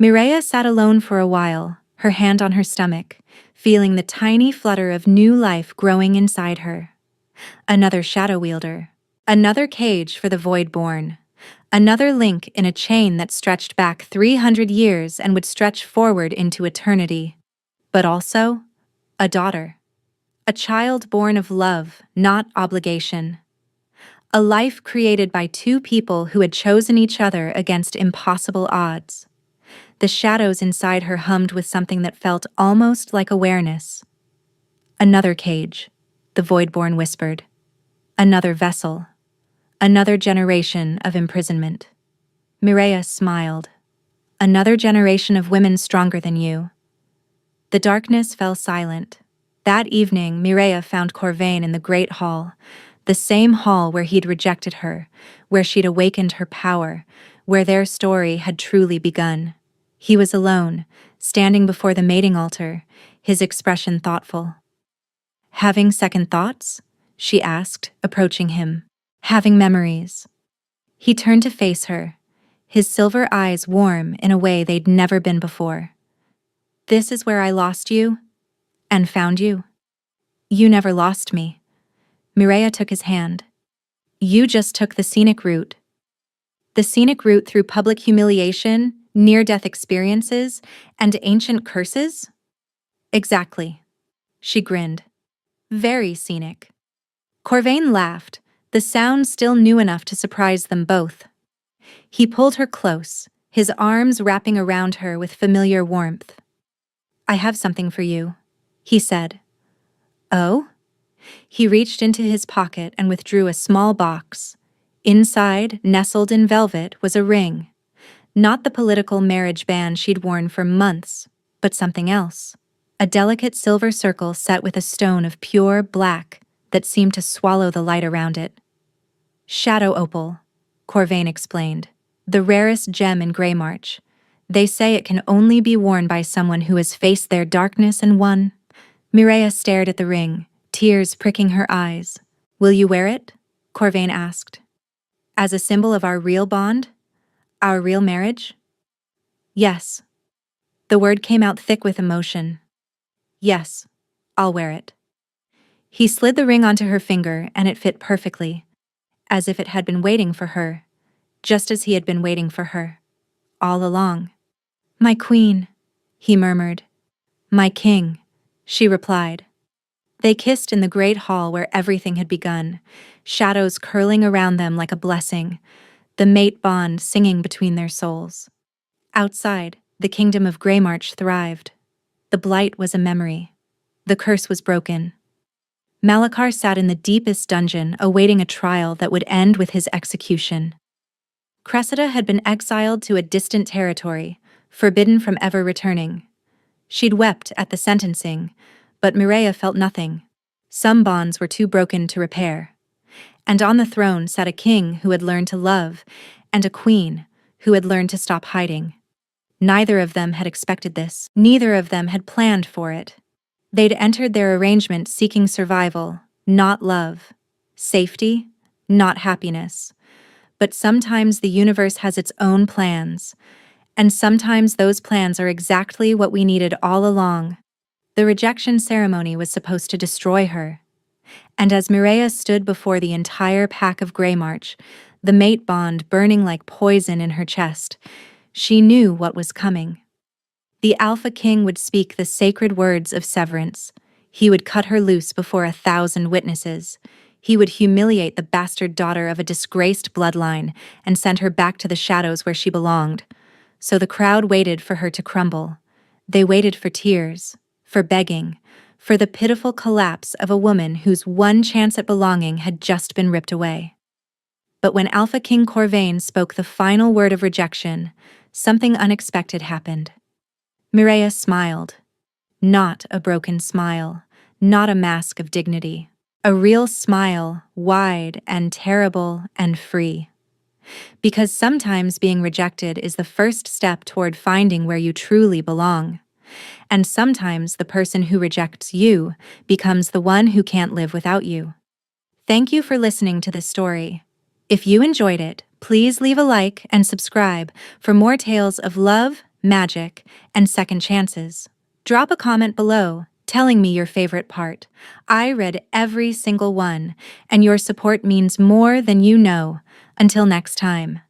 Mireya sat alone for a while, her hand on her stomach, feeling the tiny flutter of new life growing inside her. Another shadow wielder. Another cage for the Voidborn. Another link in a chain that stretched back 300 years and would stretch forward into eternity. But also, a daughter. A child born of love, not obligation. A life created by 2 people who had chosen each other against impossible odds. The shadows inside her hummed with something that felt almost like awareness. Another cage, the Voidborn whispered. Another vessel. Another generation of imprisonment. Mireya smiled. Another generation of women stronger than you. The darkness fell silent. That evening, Mireya found Corvain in the Great Hall, the same hall where he'd rejected her, where she'd awakened her power, where their story had truly begun. He was alone, standing before the mating altar, his expression thoughtful. Having second thoughts? She asked, approaching him. Having memories. He turned to face her, his silver eyes warm in a way they'd never been before. This is where I lost you, and found you. You never lost me. Mireya took his hand. You just took the scenic route. The scenic route through public humiliation, near-death experiences, and ancient curses? Exactly. She grinned. Very scenic. Corvain laughed, the sound still new enough to surprise them both. He pulled her close, his arms wrapping around her with familiar warmth. I have something for you, he said. Oh? He reached into his pocket and withdrew a small box. Inside, nestled in velvet, was a ring. Not the political marriage band she'd worn for months, but something else. A delicate silver circle set with a stone of pure black that seemed to swallow the light around it. Shadow opal, Corvain explained. The rarest gem in Greymarch. They say it can only be worn by someone who has faced their darkness and won. Mireya stared at the ring, tears pricking her eyes. Will you wear it? Corvain asked. As a symbol of our real bond? Our real marriage? Yes. The word came out thick with emotion. Yes, I'll wear it. He slid the ring onto her finger and it fit perfectly, as if it had been waiting for her, just as he had been waiting for her, all along. My queen, he murmured. My king, she replied. They kissed in the great hall where everything had begun, shadows curling around them like a blessing, the mate bond singing between their souls. Outside, the kingdom of Greymarch thrived. The blight was a memory. The curse was broken. Malachar sat in the deepest dungeon, awaiting a trial that would end with his execution. Cressida had been exiled to a distant territory, forbidden from ever returning. She'd wept at the sentencing, but Mireya felt nothing. Some bonds were too broken to repair. And on the throne sat a king who had learned to love, and a queen who had learned to stop hiding. Neither of them had expected this. Neither of them had planned for it. They'd entered their arrangement seeking survival, not love. Safety, not happiness. But sometimes the universe has its own plans, and sometimes those plans are exactly what we needed all along. The rejection ceremony was supposed to destroy her. And as Mireia stood before the entire pack of Greymarch, the mate bond burning like poison in her chest, she knew what was coming. The Alpha King would speak the sacred words of severance. He would cut her loose before 1,000 witnesses. He would humiliate the bastard daughter of a disgraced bloodline and send her back to the shadows where she belonged. So the crowd waited for her to crumble. They waited for tears, for begging, for the pitiful collapse of a woman whose one chance at belonging had just been ripped away. But when Alpha King Corvain spoke the final word of rejection, something unexpected happened. Mireia smiled. Not a broken smile, not a mask of dignity. A real smile, wide and terrible and free. Because sometimes being rejected is the first step toward finding where you truly belong. And sometimes the person who rejects you becomes the one who can't live without you. Thank you for listening to this story. If you enjoyed it, please leave a like and subscribe for more tales of love, magic, and second chances. Drop a comment below telling me your favorite part. I read every single one, and your support means more than you know. Until next time.